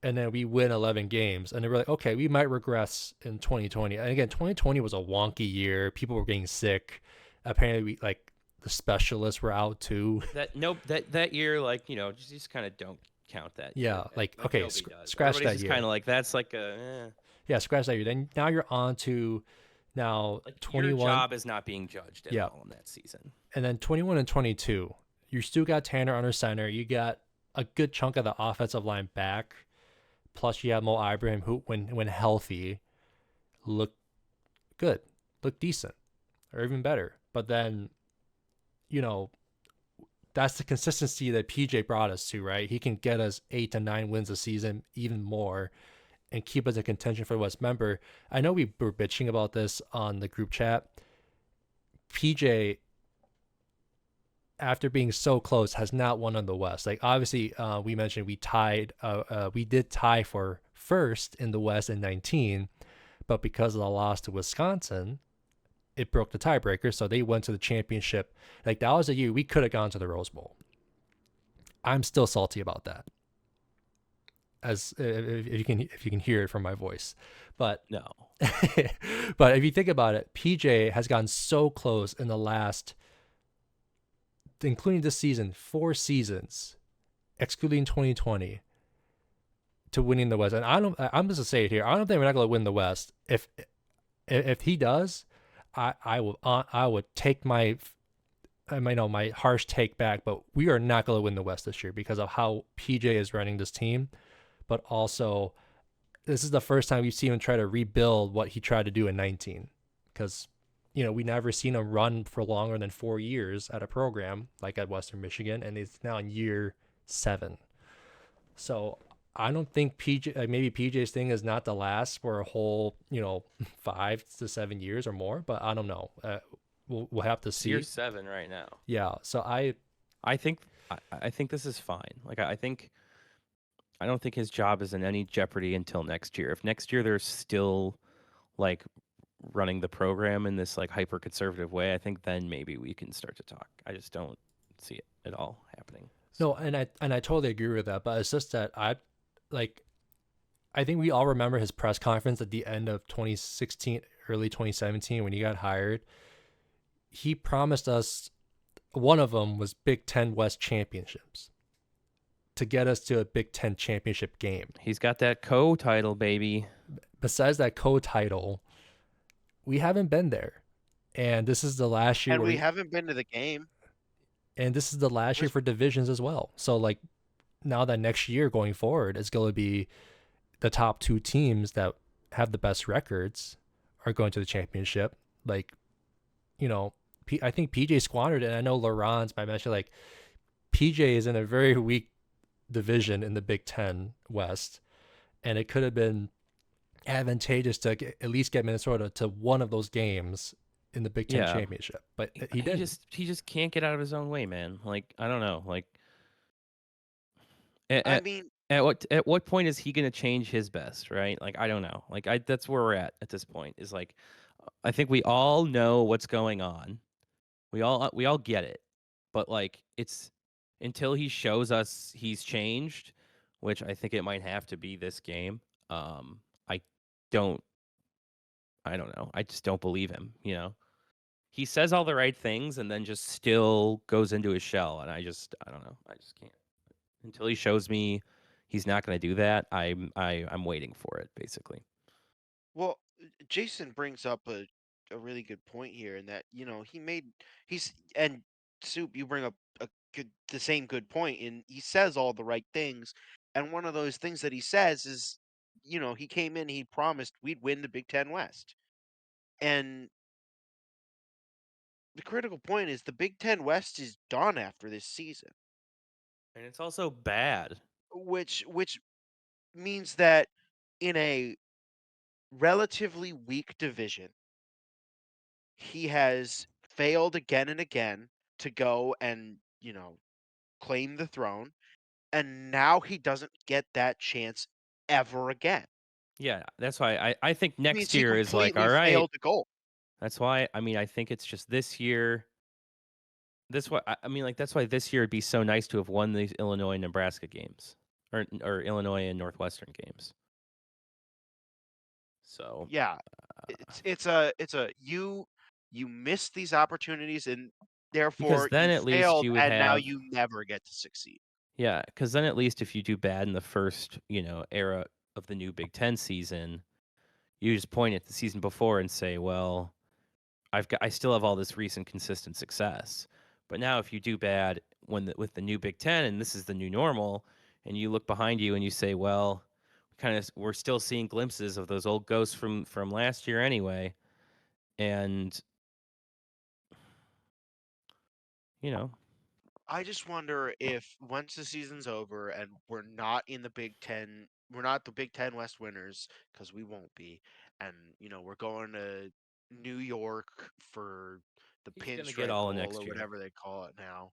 And then we win 11 games, and they were like, okay, we might regress in 2020. And again, 2020 was a wonky year. People were getting sick. Apparently, the specialists were out too. That year, like, you just kind of don't count that. Yeah, year. Okay, scratch that year. Just kind of like, that's like a. Yeah, scratch that year. Then now you're on to 21. Your job is not being judged at all in that season. And then 21 and 22, you still got Tanner under center. You got a good chunk of the offensive line back. Plus, you have Mo Ibrahim, who, when healthy, looked good, look decent, or even better. But then, you know, that's the consistency that PJ brought us to, right? He can get us 8 to 9 wins a season, even more, and keep us in contention for the West. Remember, I know we were bitching about this on the group chat. PJ, after being so close, has not won on the West. Like, obviously, we mentioned we did tie for first in the West in 19, but because of the loss to Wisconsin, it broke the tiebreaker, so they went to the championship. Like, that was a year we could have gone to the Rose Bowl. I'm still salty about that, as if you can hear it from my voice. But No. but if you think about it, PJ has gotten so close in the last, including this season, 4 seasons, excluding 2020, to winning the West. And I'm just gonna say it here. I don't think we're not gonna win the West. If he does, I would take my harsh take back, but we are not going to win the West this year because of how PJ is running this team. But also, this is the first time we've seen him try to rebuild what he tried to do in 19, because we never seen him run for longer than 4 years at a program like at Western Michigan, and he's now in year 7. So I don't think maybe PJ's thing is not to last for a whole 5 to 7 years or more, but I don't know. We'll have to see. Year 7 right now. Yeah. So I think this is fine. Like, I don't think his job is in any jeopardy until next year. If next year they're still like running the program in this like hyper conservative way, I think then maybe we can start to talk. I just don't see it at all happening. No, and I totally agree with that, but it's just that I think we all remember his press conference at the end of 2016, early 2017 when he got hired. He promised us, one of them was Big Ten West championships, to get us to a Big Ten championship game. He's got that co-title, baby. Besides that co-title, we haven't been there. And this is the last year. And we haven't been to the game. And this is the last year for divisions as well. So, like, now that next year going forward is going to be the top 2 teams that have the best records are going to the championship. Like, I think PJ squandered it. And I know Laurent's by mention, like, PJ is in a very weak division in the Big Ten West, and it could have been advantageous to at least get Minnesota to one of those games in the Big Ten championship, but he didn't. He just can't get out of his own way, man. Like, I don't know. Like, I mean, at what point is he going to change his best, right? Like, I don't know. Like, that's where we're at this point. Is like, I think we all know what's going on. We all get it, but like, it's until he shows us he's changed, which I think it might have to be this game. I don't know. I just don't believe him. He says all the right things and then just still goes into his shell, and I don't know. I just can't. Until he shows me he's not going to do that, I'm waiting for it, basically. Well, Jason brings up a really good point here, in that and Soup, you bring up the same good point, and he says all the right things, and one of those things that he says is, he came in, he promised we'd win the Big Ten West, and the critical point is the Big Ten West is done after this season, And it's also bad. which means that in a relatively weak division, he has failed again and again to go and, claim the throne, and now he doesn't get that chance ever again. Yeah, that's why I think It means next he year is like, completely all right. failed the goal. That's why, I think it's just this year. That's why this year it'd be so nice to have won these Illinois and Nebraska games, or Illinois and Northwestern games. So Yeah, it's you missed these opportunities, and therefore then you at least failed, you would and now have- you never get to succeed. yeah, because then at least if you do bad in the first era of the new Big Ten season, you just point at the season before and say, well, I still have all this recent consistent success. But now if you do bad with the new Big Ten, and this is the new normal, and you look behind you and you say, well, we're still seeing glimpses of those old ghosts from last year anyway, And I just wonder if once the season's over and we're not in the Big Ten, we're not the Big Ten West winners because we won't be, and we're going to New York for the he's gonna get Pinstripe all of Bowl next or year. whatever they call it now.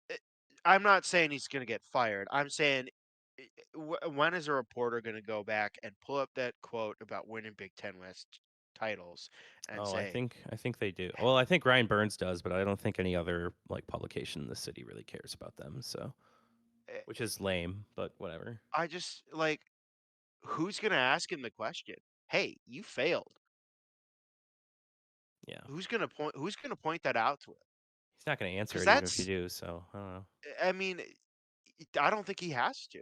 it- I'm not saying he's going to get fired. I'm saying, when is a reporter going to go back and pull up that quote about winning Big Ten West titles and Oh, I say, think they do. Well, I think Ryan Burns does, but I don't think any other like publication in the city really cares about them. So, eh, which is lame, but whatever. I just like, who's going to ask him the question? Hey, you failed. Yeah, Who's going to point that out to him? he's not gonna answer Because it even if you that's, do. So I don't know. I mean, I don't think he has to.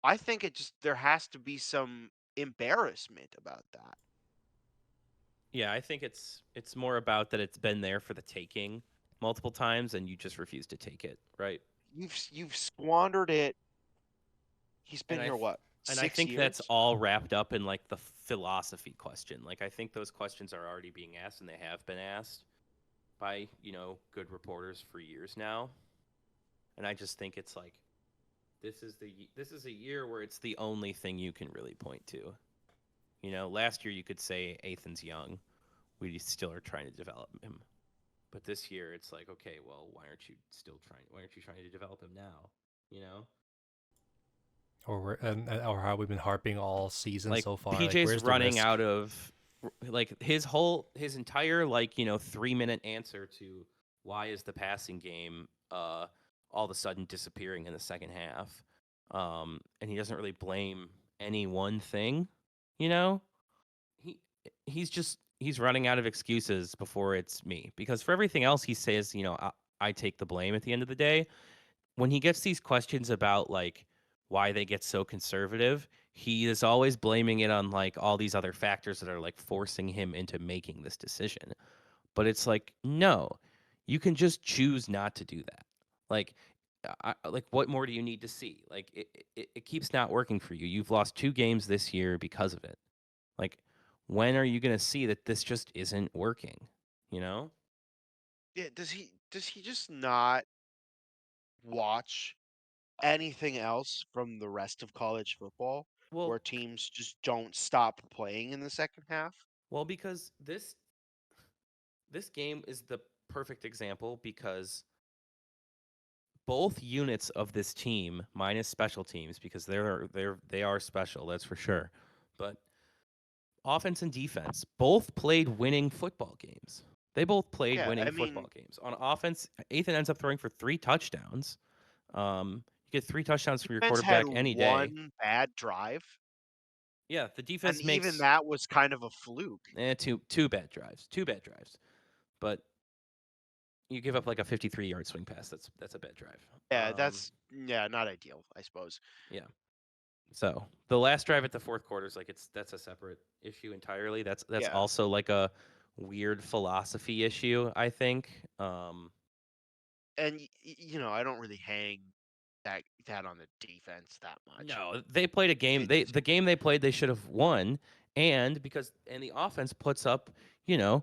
I think there has to be some embarrassment about that. Yeah, I think it's more about that it's been there for the taking multiple times, and you just refuse to take it, right? You've squandered it. He's And been here what, I think that's 6 years? all wrapped up in like the philosophy question. Like I think those questions are already being asked, and they have been asked by good reporters for years now. And I just think it's like this is a year where it's the only thing you can really point to. Last year you could say Ethan's young. We still are trying to develop him. But this year it's like, okay, well, why aren't you trying to develop him now? You know? Or how we've been harping all season Like so far. Like, PJ's where's the running risk? out of like his entire 3-minute answer to why is the passing game all of a sudden disappearing in the second half. And he doesn't really blame any one thing, you know? He he's running out of excuses before it's me, because for everything else he says, I take the blame at the end of the day. When he gets these questions about like why they get so conservative, he is always blaming it on like all these other factors that are like forcing him into making this decision. But it's like, no, you can just choose not to do that. Like, like what more do you need to see? Like, it keeps not working for you. You've lost 2 games this year because of it. Like, when are you going to see that this just isn't working? You know? Yeah, does he just not watch anything else from the rest of college football Well, where teams just don't stop playing in the second half? because this game is the perfect example, because both units of this team, minus special teams, because they are special, that's for sure. But offense and defense both played winning football games. They both played Yeah, I winning mean, football games. On offense, Ethan ends up throwing for 3 touchdowns. You get 3 touchdowns from your defense had quarterback any day. one bad drive, Yeah, the and defense even makes that was kind of a fluke. two bad drives. Two bad drives. But you give up like a 53-yard swing pass. That's a bad drive. Yeah, not ideal, I suppose. Yeah. So the last drive at the fourth quarter is like that's a separate issue entirely. That's Yeah, also like a weird philosophy issue, I think. and I don't really hang that on the defense that much. No, they played a game. The game they played, they should have won, and the offense puts up, you know,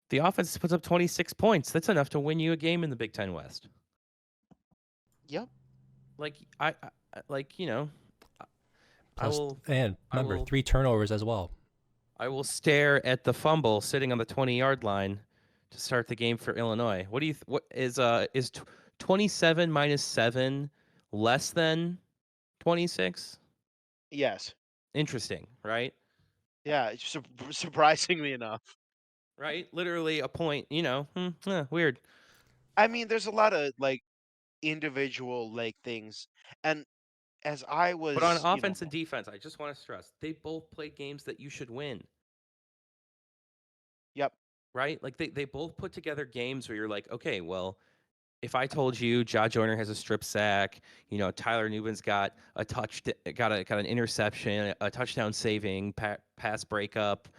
the offense puts up 26 points. That's enough to win you a game in the Big Ten West. Yep. Like like I Plus, will and I remember, will 3 turnovers as well. I will stare at the fumble sitting on the 20-yard line to start the game for Illinois. What do you what is 27 minus 7 less than 26? Yes. Interesting, right? Yeah, surprisingly enough. Right? Literally a point, weird. I mean, there's a lot of like individual like things, and as I But on was, offense and defense, I just want to stress, they both played games that you should win, yep. right? Like they both put together games where you're like, okay, well, if I told you Josh Joyner has a strip sack, Tyler Newman's got a got an interception, a touchdown saving pass breakup,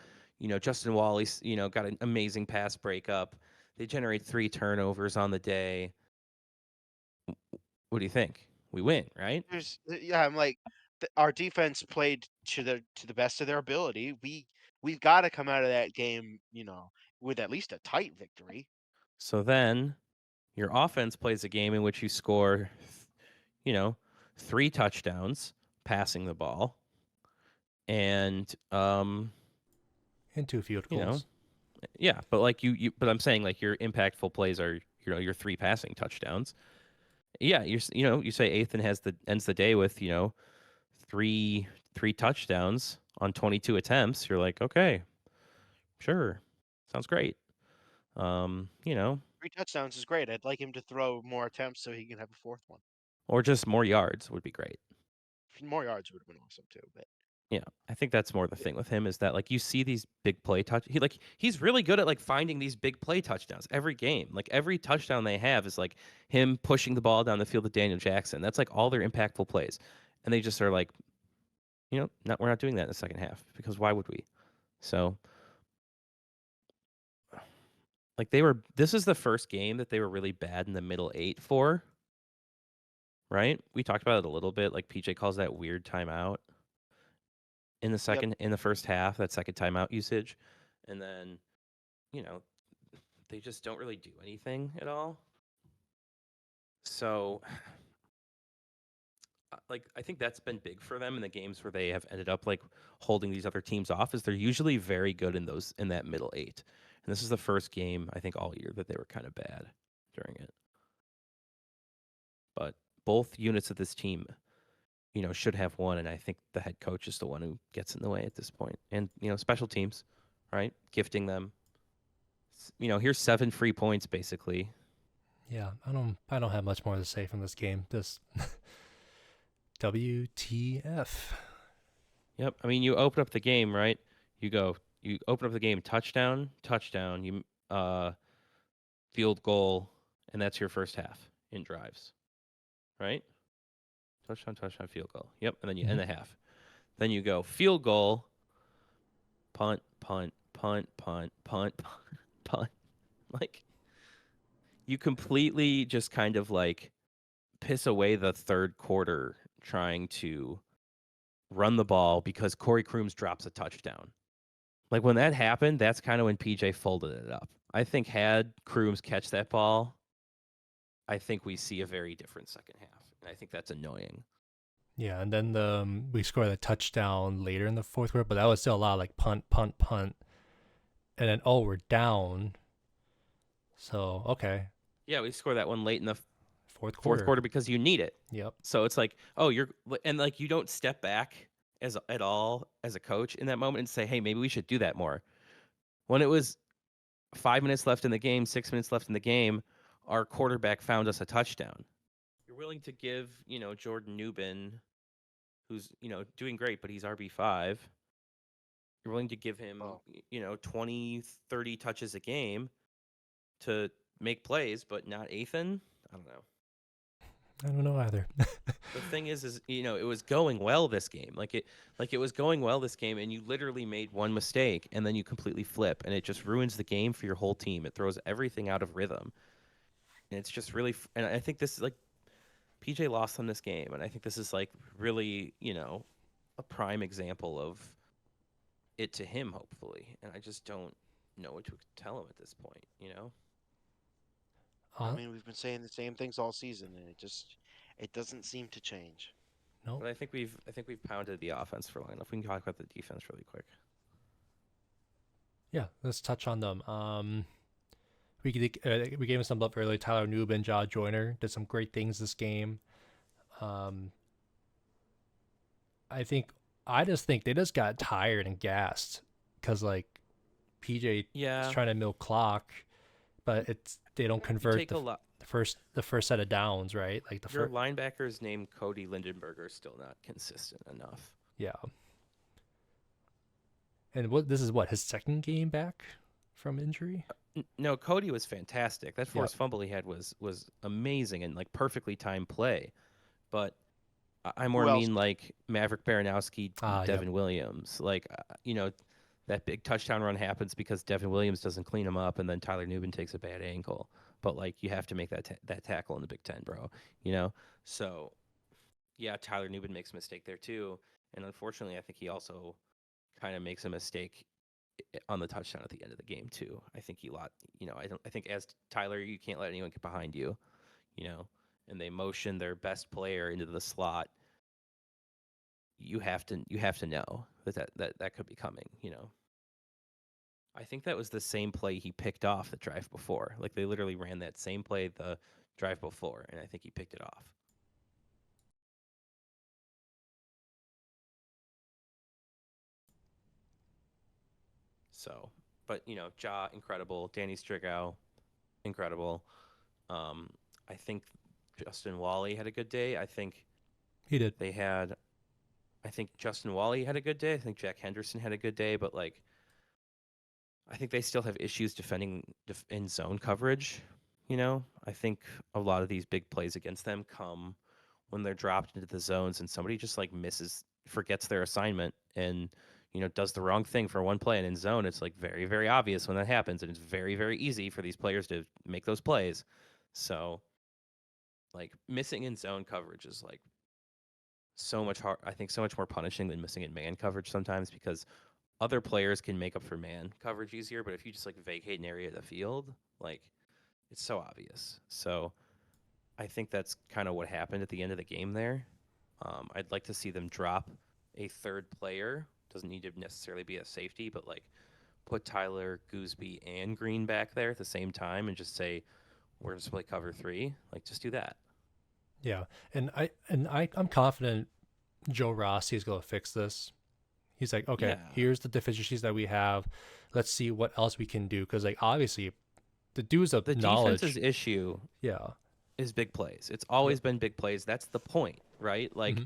Justin Wally's, got an amazing pass breakup. They generate 3 turnovers on the day. What do you think? We win, right? Yeah, I'm like, our defense played to the best of their ability. we've got to come out of that game, with at least a tight victory. So then your offense plays a game in which you score, 3 touchdowns passing the ball, and And 2 field you know, goals. yeah, but like but I'm saying like your impactful plays are your 3 passing touchdowns. Yeah, you say Ethan ends the day with 3 touchdowns on 22 attempts. You're like, okay, sure, sounds great. 3 touchdowns is great. I'd like him to throw more attempts so he can have a fourth one. or just more yards would be great. More yards would have been awesome too, but Yeah, I think that's more the thing with him is that like you see these big play he's really good at like finding these big play touchdowns every game. Like every touchdown they have is like him pushing the ball down the field to Daniel Jackson. That's like all their impactful plays, and they just are like, we're not doing that in the second half because why would we? So, like this is the first game that they were really bad in the middle 8 for. Right? We talked about it a little bit. Like PJ calls that weird timeout in the first half, that second timeout usage, and then they just don't really do anything at all. So like I think that's been big for them in the games where they have ended up like holding these other teams off, is they're usually very good in that middle 8. And this is the first game I think all year that they were kind of bad during it. But both units of this team should have won, and I think the head coach is the one who gets in the way at this point. And special teams, right? Gifting them. Here's 7 free points basically. Yeah, I don't have much more to say from this game. Just WTF. Yep. I mean, you open up the game, right? You open up the game, touchdown, you field goal, and that's your first half in drives. Right? Touchdown, field goal. Yep, and then you end the half. Then you go field goal, punt, punt, punt, punt, punt, punt, punt. Like you completely just kind of like piss away the third quarter trying to run the ball because Corey Crooms drops a touchdown. Like when that happened, that's kind of when PJ folded it up. I think had Crooms catch that ball, I think we see a very different second half. And I think that's annoying. Yeah, and then we scored a touchdown later in the fourth quarter, but that was still a lot of like punt, punt, punt. And then we're down. So, okay. Yeah, we scored that one late in the fourth quarter because you need it. Yep. So it's like, like you don't step back at all as a coach in that moment and say, hey, maybe we should do that more. When it was 5 minutes left in the game, 6 minutes left in the game, our quarterback found us a touchdown. You're willing to give, Jordan Newbin, who's, doing great, but he's RB5. You're willing to give him, 20, 30 touches a game to make plays, but not Ethan? I don't know. I don't know either. The thing is it was going well this game. It was going well this game, and you literally made one mistake, and then you completely flip, and it just ruins the game for your whole team. It throws everything out of rhythm, and it's just really. And I think this is like PJ lost them this game, and I think this is like really a prime example of it to him, hopefully. And I just don't know what to tell him at this point. I mean, we've been saying the same things all season, and it doesn't seem to change. No. But I think we've pounded the offense for long enough. We can talk about the defense really quick. Yeah, let's touch on them. We gave him some love earlier. Tyler Newbin, Josh Joyner did some great things this game. I just think they just got tired and gassed because like PJ is trying to milk clock, but they don't convert the first set of downs, right? Like your linebackers named Cody Lindenberger is still not consistent enough. Yeah. And this is his second game back from injury? No, Cody was fantastic. That forced fumble he had was amazing and like perfectly timed play. But I more mean like Maverick Baranowski, Devin Williams. Like that big touchdown run happens because Devin Williams doesn't clean him up, and then Tyler Newbin takes a bad ankle. But like you have to make that tackle in the Big Ten, bro. So yeah, Tyler Newbin makes a mistake there too, and unfortunately, I think he also kind of makes a mistake on the touchdown at the end of the game too. I think I think as Tyler, you can't let anyone get behind you, and they motion their best player into the slot. You have to know that could be coming. I think that was the same play he picked off the drive before. Like they literally ran that same play the drive before, and I think he picked it off. So, but Ja, incredible. Danny Strigow, incredible. I think Justin Wally had a good day. I think He did. I think Justin Wally had a good day. I think Jack Henderson had a good day, but like, I think they still have issues defending in zone coverage. I think a lot of these big plays against them come when they're dropped into the zones and somebody just like forgets their assignment and does the wrong thing for one play. And in zone, it's like very, very obvious when that happens, and it's very, very easy for these players to make those plays. So, like missing in zone coverage is like so much hard. I think so much more punishing than missing in man coverage sometimes, because other players can make up for man coverage easier, but if you just like vacate an area of the field, like it's so obvious. So I think that's kind of what happened at the end of the game there. I'd like to see them drop a third player. Doesn't need to necessarily be a safety, but like put Tyler, Gooseby, and Green back there at the same time and just say, we're going to play cover 3. Like, just do that. Yeah, and I'm confident Joe Rossi is going to fix this. He's like, okay, here's the deficiencies that we have. Let's see what else we can do. Because, like, obviously, the dude's of knowledge. The defense's issue is big plays. It's always been big plays. That's the point, right? Like,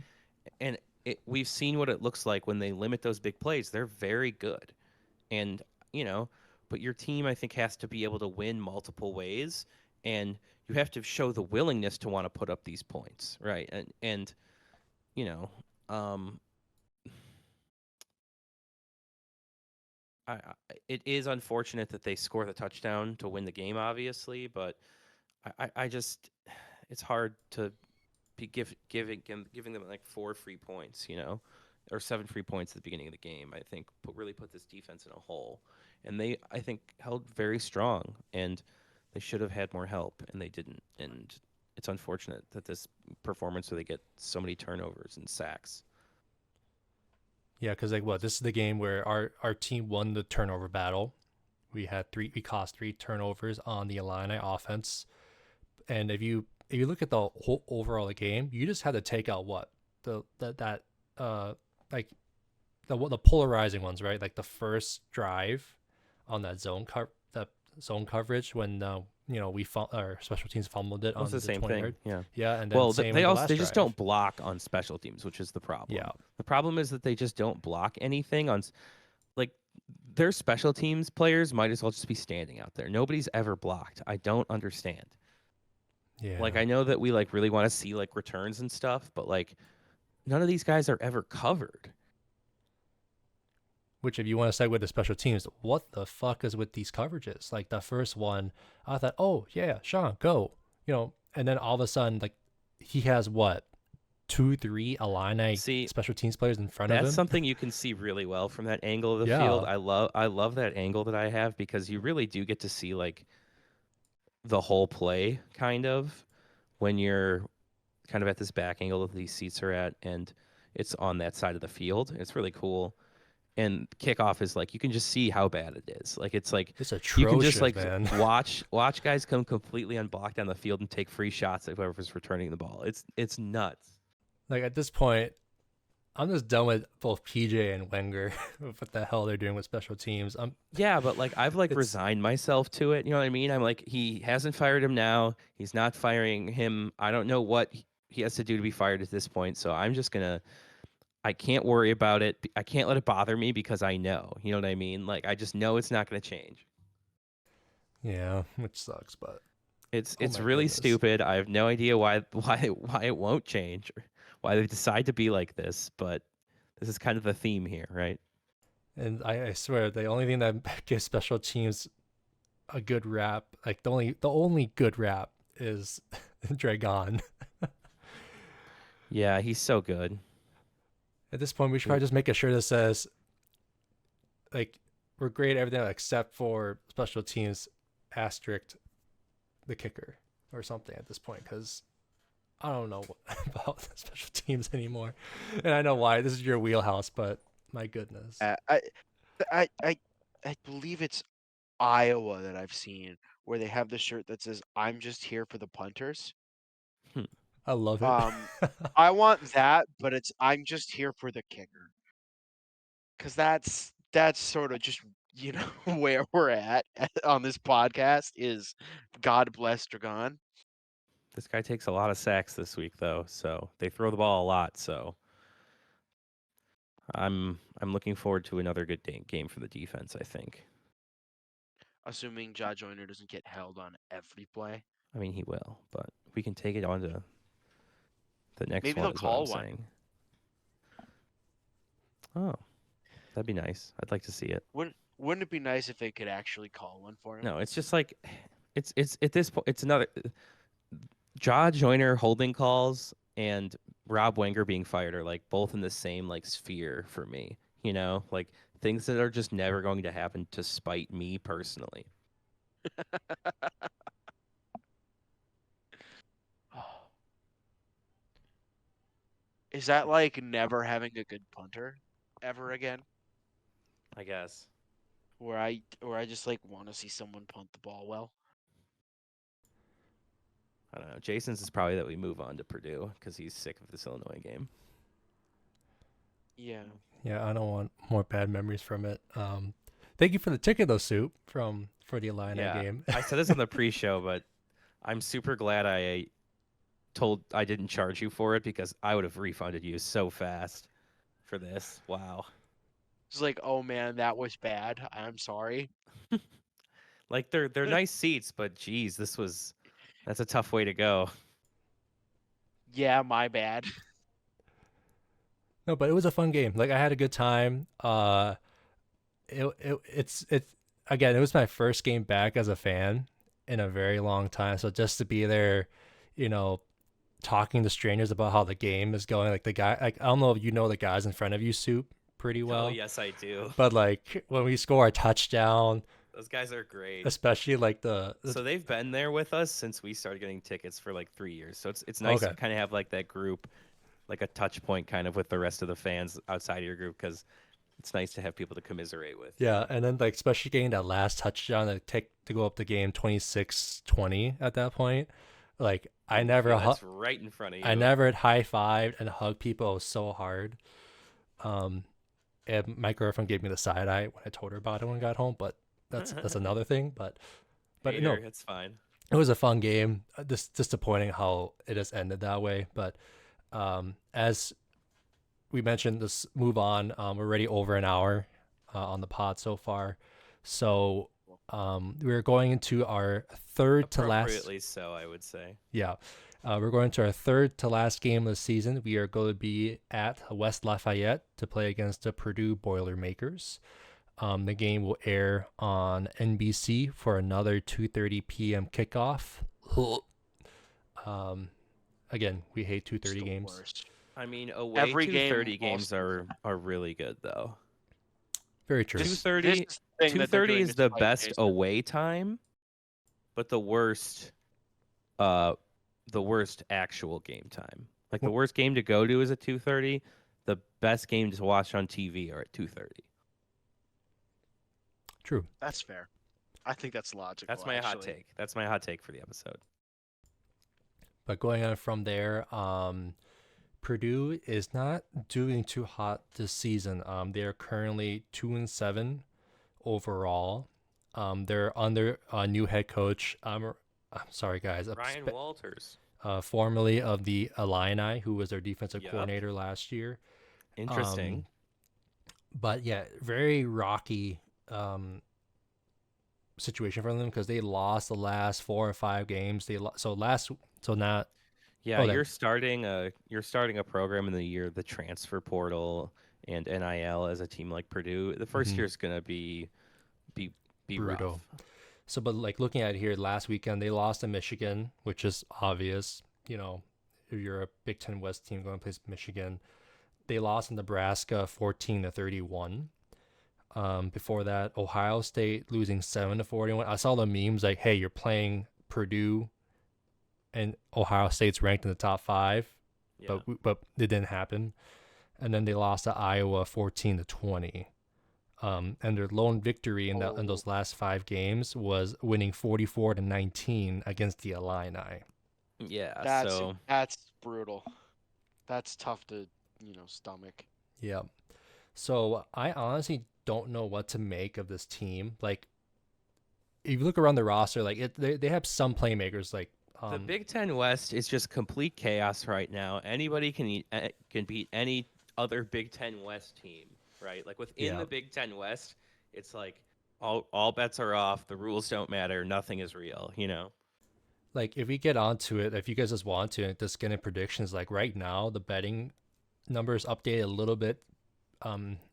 and we've seen what it looks like when they limit those big plays. They're very good. And, but your team, I think, has to be able to win multiple ways. And you have to show the willingness to want to put up these points, right? And it is unfortunate that they score the touchdown to win the game, obviously, but I just, it's hard to be giving them like 4 free points, or 7 free points at the beginning of the game. I think really put this defense in a hole, and they, I think, held very strong, and they should have had more help, and they didn't. And it's unfortunate that this performance where they get so many turnovers and sacks. Yeah, because this is the game where our team won the turnover battle. We caused 3 turnovers on the Illini offense, and if you look at the whole overall game, you just had to take out the polarizing ones, right? Like the first drive on that zone coverage when our special teams fumbled it on the same 20 thing. yard. Yeah. And then they just don't block on special teams, which is the problem. Yeah. The problem is that they just don't block anything on, like, their special teams players might as well just be standing out there. Nobody's ever blocked. I don't understand. Yeah. Like, I know that we like really want to see like returns and stuff, but like none of these guys are ever covered. Which, if you want to segue to special teams, what the fuck is with these coverages? Like the first one, I thought, oh yeah, Sean, go, and then all of a sudden, like he has 2-3 Illini special teams players in front of him. That's something you can see really well from that angle of the field. I love that angle that I have, because you really do get to see like the whole play kind of when you're kind of at this back angle that these seats are at, and it's on that side of the field. It's really cool. And kickoff is like, you can just see how bad it is. Like, it's like, it's atrocious, you can just like man. watch guys come completely unblocked down the field and take free shots at whoever's returning the ball. It's nuts. Like at this point, I'm just done with both PJ and Wenger. What the hell they're doing with special teams? Yeah, but like I've like resigned myself to it. You know what I mean? I'm like, he hasn't fired him now. He's not firing him. I don't know what he has to do to be fired at this point. So I'm just I can't worry about it. I can't let it bother me, because I know. You know what I mean? Like, I just know it's not going to change. Yeah, which sucks, but it's really stupid. I have no idea why it won't change, or why they decide to be like this, but this is kind of the theme here, right? And I swear, the only thing that gives special teams a good rap, like the only good rap, is Dragon. Yeah, he's so good. At this point, we should probably just make a shirt that says, like, we're great at everything except for special teams, asterisk the kicker or something at this point, because I don't know about special teams anymore. And I know why. This is your wheelhouse, but my goodness. I I I believe it's Iowa that I've seen where they have the shirt that says "I'm just here for the punters." I love it. I want that, but it's "I'm just here for the kicker," because that's sort of just where we're at on this podcast is God bless Dragon. This guy takes a lot of sacks this week, though, so they throw the ball a lot. So I'm looking forward to another good game for the defense, I think. Assuming Ja Joyner doesn't get held on every play. I mean, he will, but we can take it on to the next Maybe one. they'll Is call what I'm one. saying. Oh, that'd be nice. I'd like to see it. Wouldn't it be nice if they could actually call one for him? No, it's just like it's at this point. It's another Ja Joyner holding calls and Rob Wenger being fired are like both in the same like sphere for me. You know, like things that are just never going to happen to spite me personally. Is that like never having a good punter ever again? I guess. Where I just like want to see someone punt the ball well. I don't know. Jason's is probably that we move on to Purdue because he's sick of this Illinois game. Yeah. Yeah, I don't want more bad memories from it. Thank you for the ticket though, Soup, for the Illini game. I said this on the pre-show, but I'm super glad I didn't charge you for it because I would have refunded you so fast for this. Wow. It's like, oh man, that was bad. I'm sorry. Like they're nice seats, but geez, that's a tough way to go. Yeah, my bad. No, but it was a fun game. Like I had a good time. It's again, it was my first game back as a fan in a very long time. So just to be there, you know, talking to strangers about how the game is going, like the guy, like I don't know if you know the guys in front of you, Soup, pretty well. Oh yes, I do. But like when we score a touchdown, Those guys are great. especially like the So they've been there with us since we started getting tickets for like 3 years. So it's nice to kind of have like that group, like a touch point kind of with the rest of the fans outside of your group because it's nice to have people to commiserate with. Yeah, and then like especially getting that last touchdown to go up the game 26-20 at that point. Like I never that's right in front of you. I never had high-fived and hugged people so hard. And my girlfriend gave me the side eye when I told her about it when I got home, but that's another thing. But Hater, no, it's fine. it was a fun game. Just disappointing how it has ended that way. But as we mentioned, let's move on. We're already over an hour on the pod so far. So we're going into our third to last. Appropriately so, I would say. Yeah. We're going to our third to last game of the season. We are going to be at West Lafayette to play against the Purdue Boilermakers. The game will air on NBC for another 2:30 p.m. kickoff. Again, we hate 2:30 games. Worst. I mean, away Every 2:30 game games are really good though. Very true. 2:30 is the best away time, but the worst actual game time. Like the worst game to go to is at 2:30. The best game to watch on TV are at 2:30. True. That's fair. I think that's logical. That's my hot take. That's my hot take for the episode. But going on from there, Purdue is not doing too hot this season. They are currently 2-7 overall. They're under a new head coach. I'm sorry, guys. Ryan Walters. Formerly of the Illini, who was their defensive coordinator last year. Interesting. But yeah, very rocky situation for them because they lost the last 4 or 5 games. You're starting a program in the year the transfer portal and NIL as a team like Purdue. The first year is gonna be brutal. Rough. So, but like looking at it here, last weekend they lost to Michigan, which is obvious. You know, if you're a Big Ten West team going to play Michigan, they lost in Nebraska 14-31. Before that, Ohio State losing 7-41. I saw the memes like, "Hey, you're playing Purdue, and Ohio State's ranked in the top 5," Yeah. but it didn't happen. And then they lost to Iowa 14-20. And their lone victory in those last 5 games was winning 44-19 against the Illini. Yeah. That's brutal. That's tough to stomach. Yeah. So I honestly don't know what to make of this team. Like, if you look around the roster, like they have some playmakers. Like the Big Ten West is just complete chaos right now. Anybody can beat any other Big Ten West team, right? Like within the Big Ten West, it's like all bets are off. The rules don't matter. Nothing is real. Like if we get onto it, if you guys just want to, just get in predictions. Like right now, the betting numbers update a little bit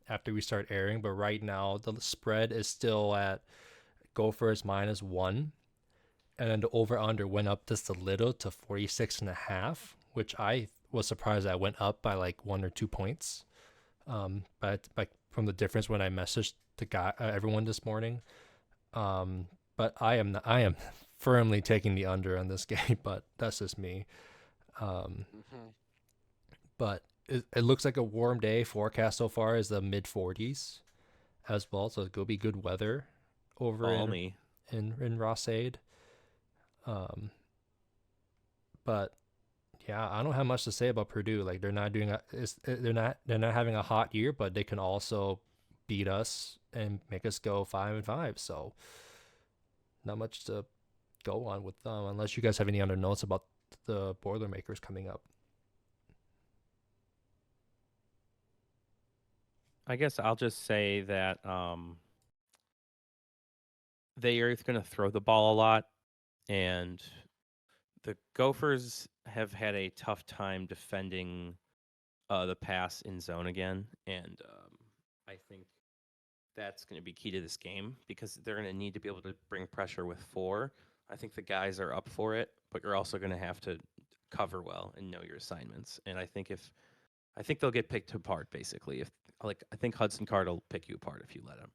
after we start airing, but right now the spread is still at Gophers -1, and then the over/under went up just a little to 46.5, which I was surprised that went up by like 1 or 2 points. But like from the difference when I messaged everyone this morning. But I am firmly taking the under on this game, but that's just me. But it looks like a warm day. Forecast so far is the mid 40s as well, so it'll be good weather over in Ross-Ade. But yeah, I don't have much to say about Purdue. Like they're not having a hot year, but they can also beat us and make us go 5-5. So not much to go on with them, unless you guys have any other notes about the Boilermakers coming up. I guess I'll just say that they are going to throw the ball a lot, and the Gophers have had a tough time defending the pass in zone again, and I think that's going to be key to this game because they're going to need to be able to bring pressure with 4. I think the guys are up for it, but you're also going to have to cover well and know your assignments. And I think they'll get picked apart basically. I think Hudson Card will pick you apart if you let him.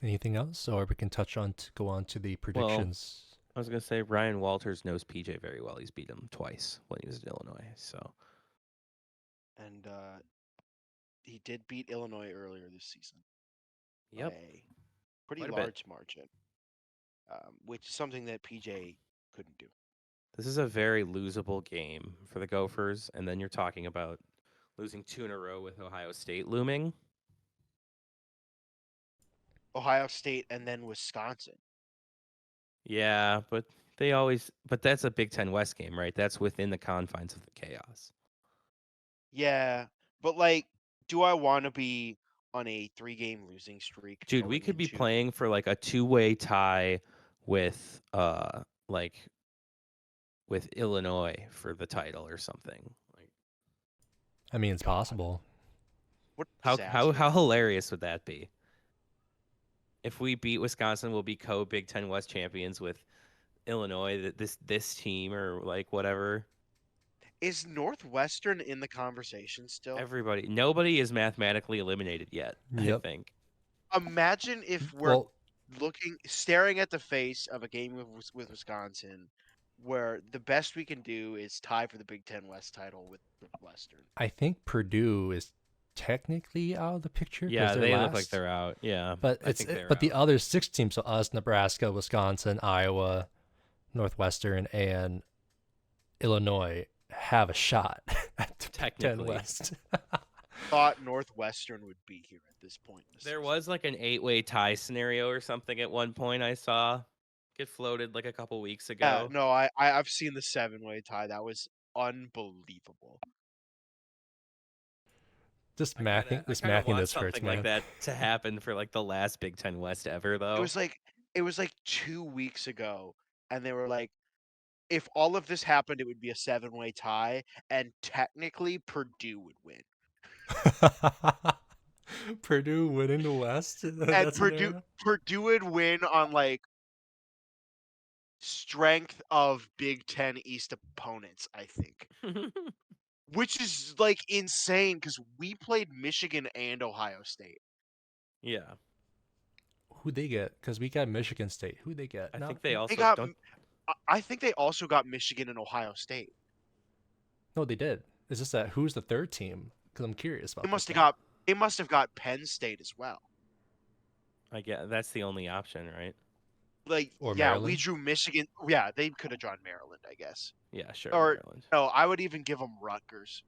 Anything else, or we can go on to the predictions? Well, I was gonna say Ryan Walters knows PJ very well. He's beat him twice when he was in Illinois. So, and he did beat Illinois earlier this season. Yep, by a pretty large margin, which is something that PJ couldn't do. This is a very losable game for the Gophers, and then you're talking about losing 2 in a row with Ohio State looming. Ohio State and then Wisconsin. Yeah, but that's a Big Ten West game, right? That's within the confines of the chaos. Yeah, but like, do I want to be on a 3-game losing streak? Dude, we could be playing for like a 2-way tie with with Illinois for the title or something. I mean, it's possible. What how hilarious would that be? If we beat Wisconsin, we'll be co-Big Ten West champions with Illinois. This team or like whatever. Is Northwestern in the conversation still? Nobody is mathematically eliminated yet. Yep. I think. Imagine if we're staring at the face of a game with Wisconsin, where the best we can do is tie for the Big Ten West title with Northwestern. I think Purdue is technically out of the picture. Yeah, they look like they're out. Yeah, but the other 6 teams, so us, Nebraska, Wisconsin, Iowa, Northwestern, and Illinois, have a shot at the Big Ten West. Thought Northwestern would be here at this point. There was like an 8-way tie scenario or something at one point I saw get floated like a couple weeks ago. No, I've seen the 7-way tie. That was unbelievable. Just macking this hurts, something man. Like that to happen for like the last Big Ten West ever, though. It was like 2 weeks ago, and they were like, if all of this happened, it would be a 7-way tie, and technically Purdue would win. Purdue winning the West? And Purdue would win on like strength of Big Ten East opponents, I think. which is like insane because we played Michigan and Ohio State. Yeah, Who'd they get? Because we got Michigan State. Who'd they get? I No, think they also got don't. I think they also got Michigan and Ohio State. no, they did. It's just that who's the third team? Because I'm curious about They must this have now. got they must have got Penn State as well. I get that's the only option, right? Like, Or yeah, we Maryland? drew Michigan. Yeah, they could have drawn Maryland, I guess. Yeah, sure, Or Maryland. no, I would even give them Rutgers.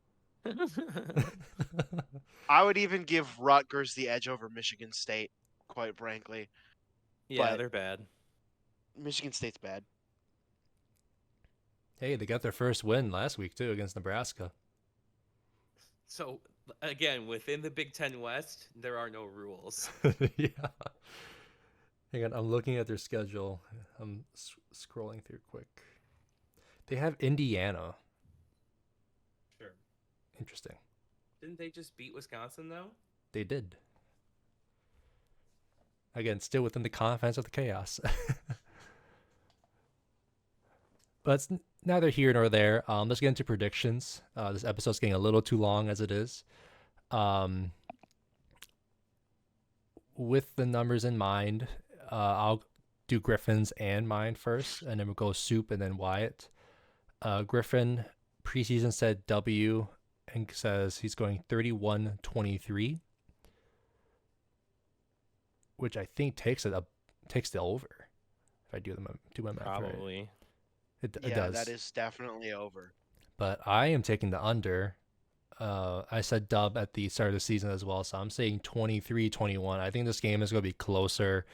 I would even give Rutgers the edge over Michigan State, quite frankly. Yeah, But- they're bad. Michigan State's bad. Hey, they got their first win last week too against Nebraska. So again, within the Big Ten West, there are no rules. Yeah. Hang on, I'm looking at their schedule. I'm scrolling through quick. They have Indiana. Sure. Interesting. Didn't they just beat Wisconsin though? They did. Again, still within the confines of the chaos. But it's neither here nor there. Let's get into predictions. This episode's getting a little too long as it is. With the numbers in mind, I'll do Griffin's and mine first, and then we'll go Soup and then Wyatt. Griffin preseason said W and says he's going 31-23, which I think takes the over. If I do my math right. Probably. It Yeah, does. that is definitely over. But I am taking the under. I said dub at the start of the season as well, so I'm saying 23-21. I think this game is going to be closer.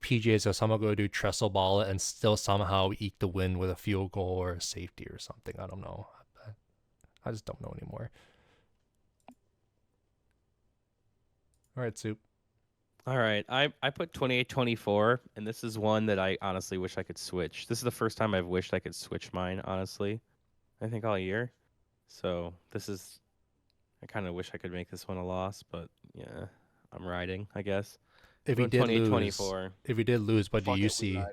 PJ is somehow going to do trestle ball it and still somehow eke the win with a field goal or a safety or something. I don't know. I just don't know anymore. All right, Soup. All right, I put 28-24, and this is one that I honestly wish I could switch. This is the first time I've wished I could switch mine, honestly. I think all year. So I kind of wish I could make this one a loss, but yeah, I'm riding, I guess. If we did lose, 28-24. if we did lose, what do Fuck you it, we see? ride.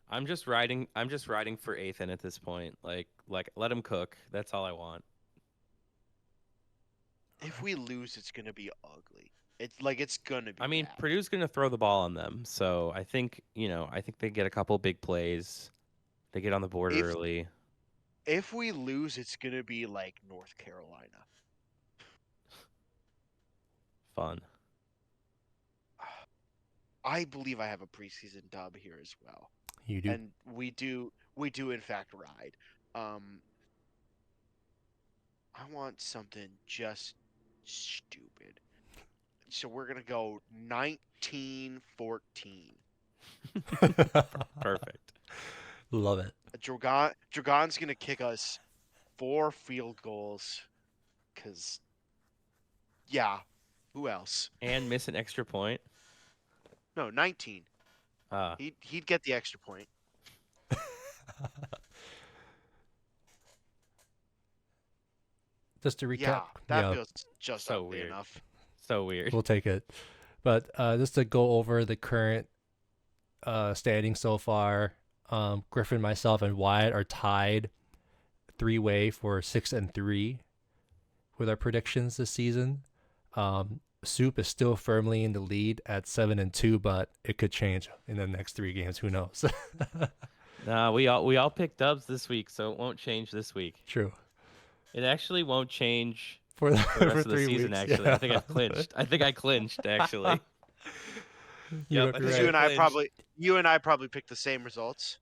I'm just riding for Ethan at this point. Like let him cook. That's all I want. If we lose, it's gonna be ugly. It's gonna be. I mean, bad. Purdue's going to throw the ball on them. So I think they get a couple big plays. They get on the board If- early. If we lose, it's gonna be like North Carolina. Fun. I believe I have a preseason dub here as well, You do. and we do in fact ride. I want something just stupid. So we're gonna go 19-14. Perfect. Love it. Dragon's gonna kick us 4 field goals, cause yeah, who else? And miss an extra point. No, 19. He'd get the extra point. Just to recap, Yeah, that yeah, feels just So ugly weird. enough. So weird. we'll take it. But just to go over the current standing so far, Griffin, myself, and Wyatt are tied 3-way for 6-3 with our predictions this season. Soup is still firmly in the lead at 7-2, but it could change in the next 3 games. Who knows? Nah, we all picked dubs this week, so it won't change this week. True. It actually won't change For the, for the rest for of the 3 season. weeks, Actually, yeah. I think I clinched. I think I clinched actually. You Yep, might be I think Because right. you and I probably picked the same results.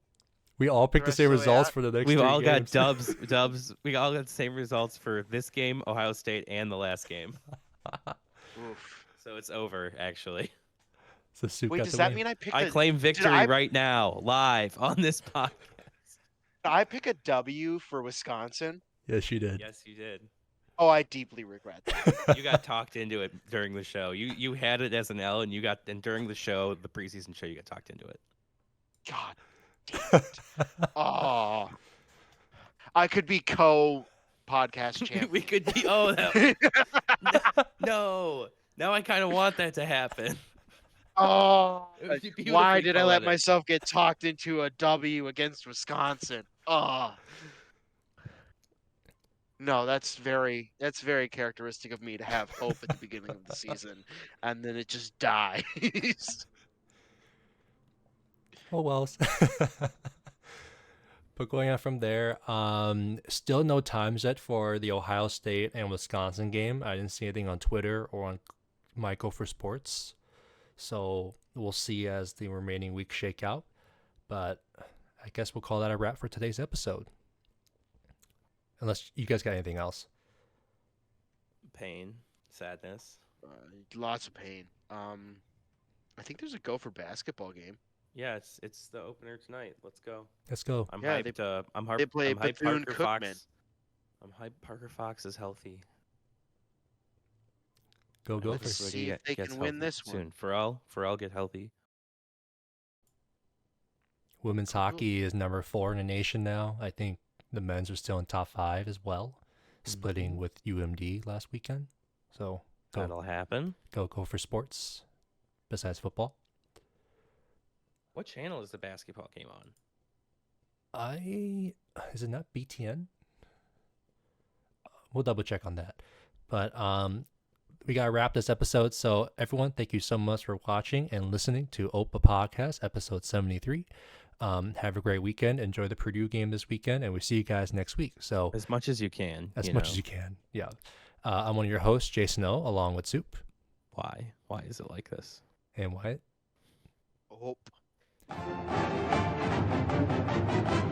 We all picked the rest same of the way results out. for the next We've 3 all got games. dubs. We all got the same results for this game, Ohio State, and the last game. Oof. So it's over, actually. So Soup Wait, got does the that win. mean I picked I a claim victory I- right now, live on this podcast. did I pick a W for Wisconsin? Yes, you did. Yes, you did. Oh, I deeply regret that. You got talked into it during the show. You had it as an L, and during the show, the preseason show, you got talked into it. God damn it. Oh. I could be co-podcast champion. We could be. Oh, that, no. Now I kind of want that to happen. Oh, It would be beautifully why did I let poetic. myself get talked into a W against Wisconsin? Oh. No, that's very characteristic of me to have hope at the beginning of the season, and then it just dies. Oh well. But going on from there, still no times yet for the Ohio State and Wisconsin game. I didn't see anything on Twitter or on my Gopher Sports. So we'll see as the remaining weeks shake out. But I guess we'll call that a wrap for today's episode. Unless you guys got anything else. Pain, sadness. Lots of pain. I think there's a Gopher basketball game. Yeah, it's the opener tonight. Let's go. Let's go. I'm Yeah, hyped. they play I'm hyped Bethune Parker Cookman. Fox. I'm hyped Parker Fox is healthy. Go Let's Gophers. see if they Gets can win healthy this one. soon. Pharrell get healthy. Women's hockey is number 4 in the nation now. I think the men's are still in top 5 as well, splitting with UMD last weekend. So That'll happen. go for sports besides football. What channel is the basketball game on? Is it not BTN? We'll double check on that. But we gotta wrap this episode. So everyone, thank you so much for watching and listening to OPA Podcast, episode 73. Have a great weekend. Enjoy the Purdue game this weekend, and we'll see you guys next week. So As much as you can. as much as you can. Yeah. I'm one of your hosts, Jason O, along with Soup Why? Why is it like this? Hope. and Wyatt.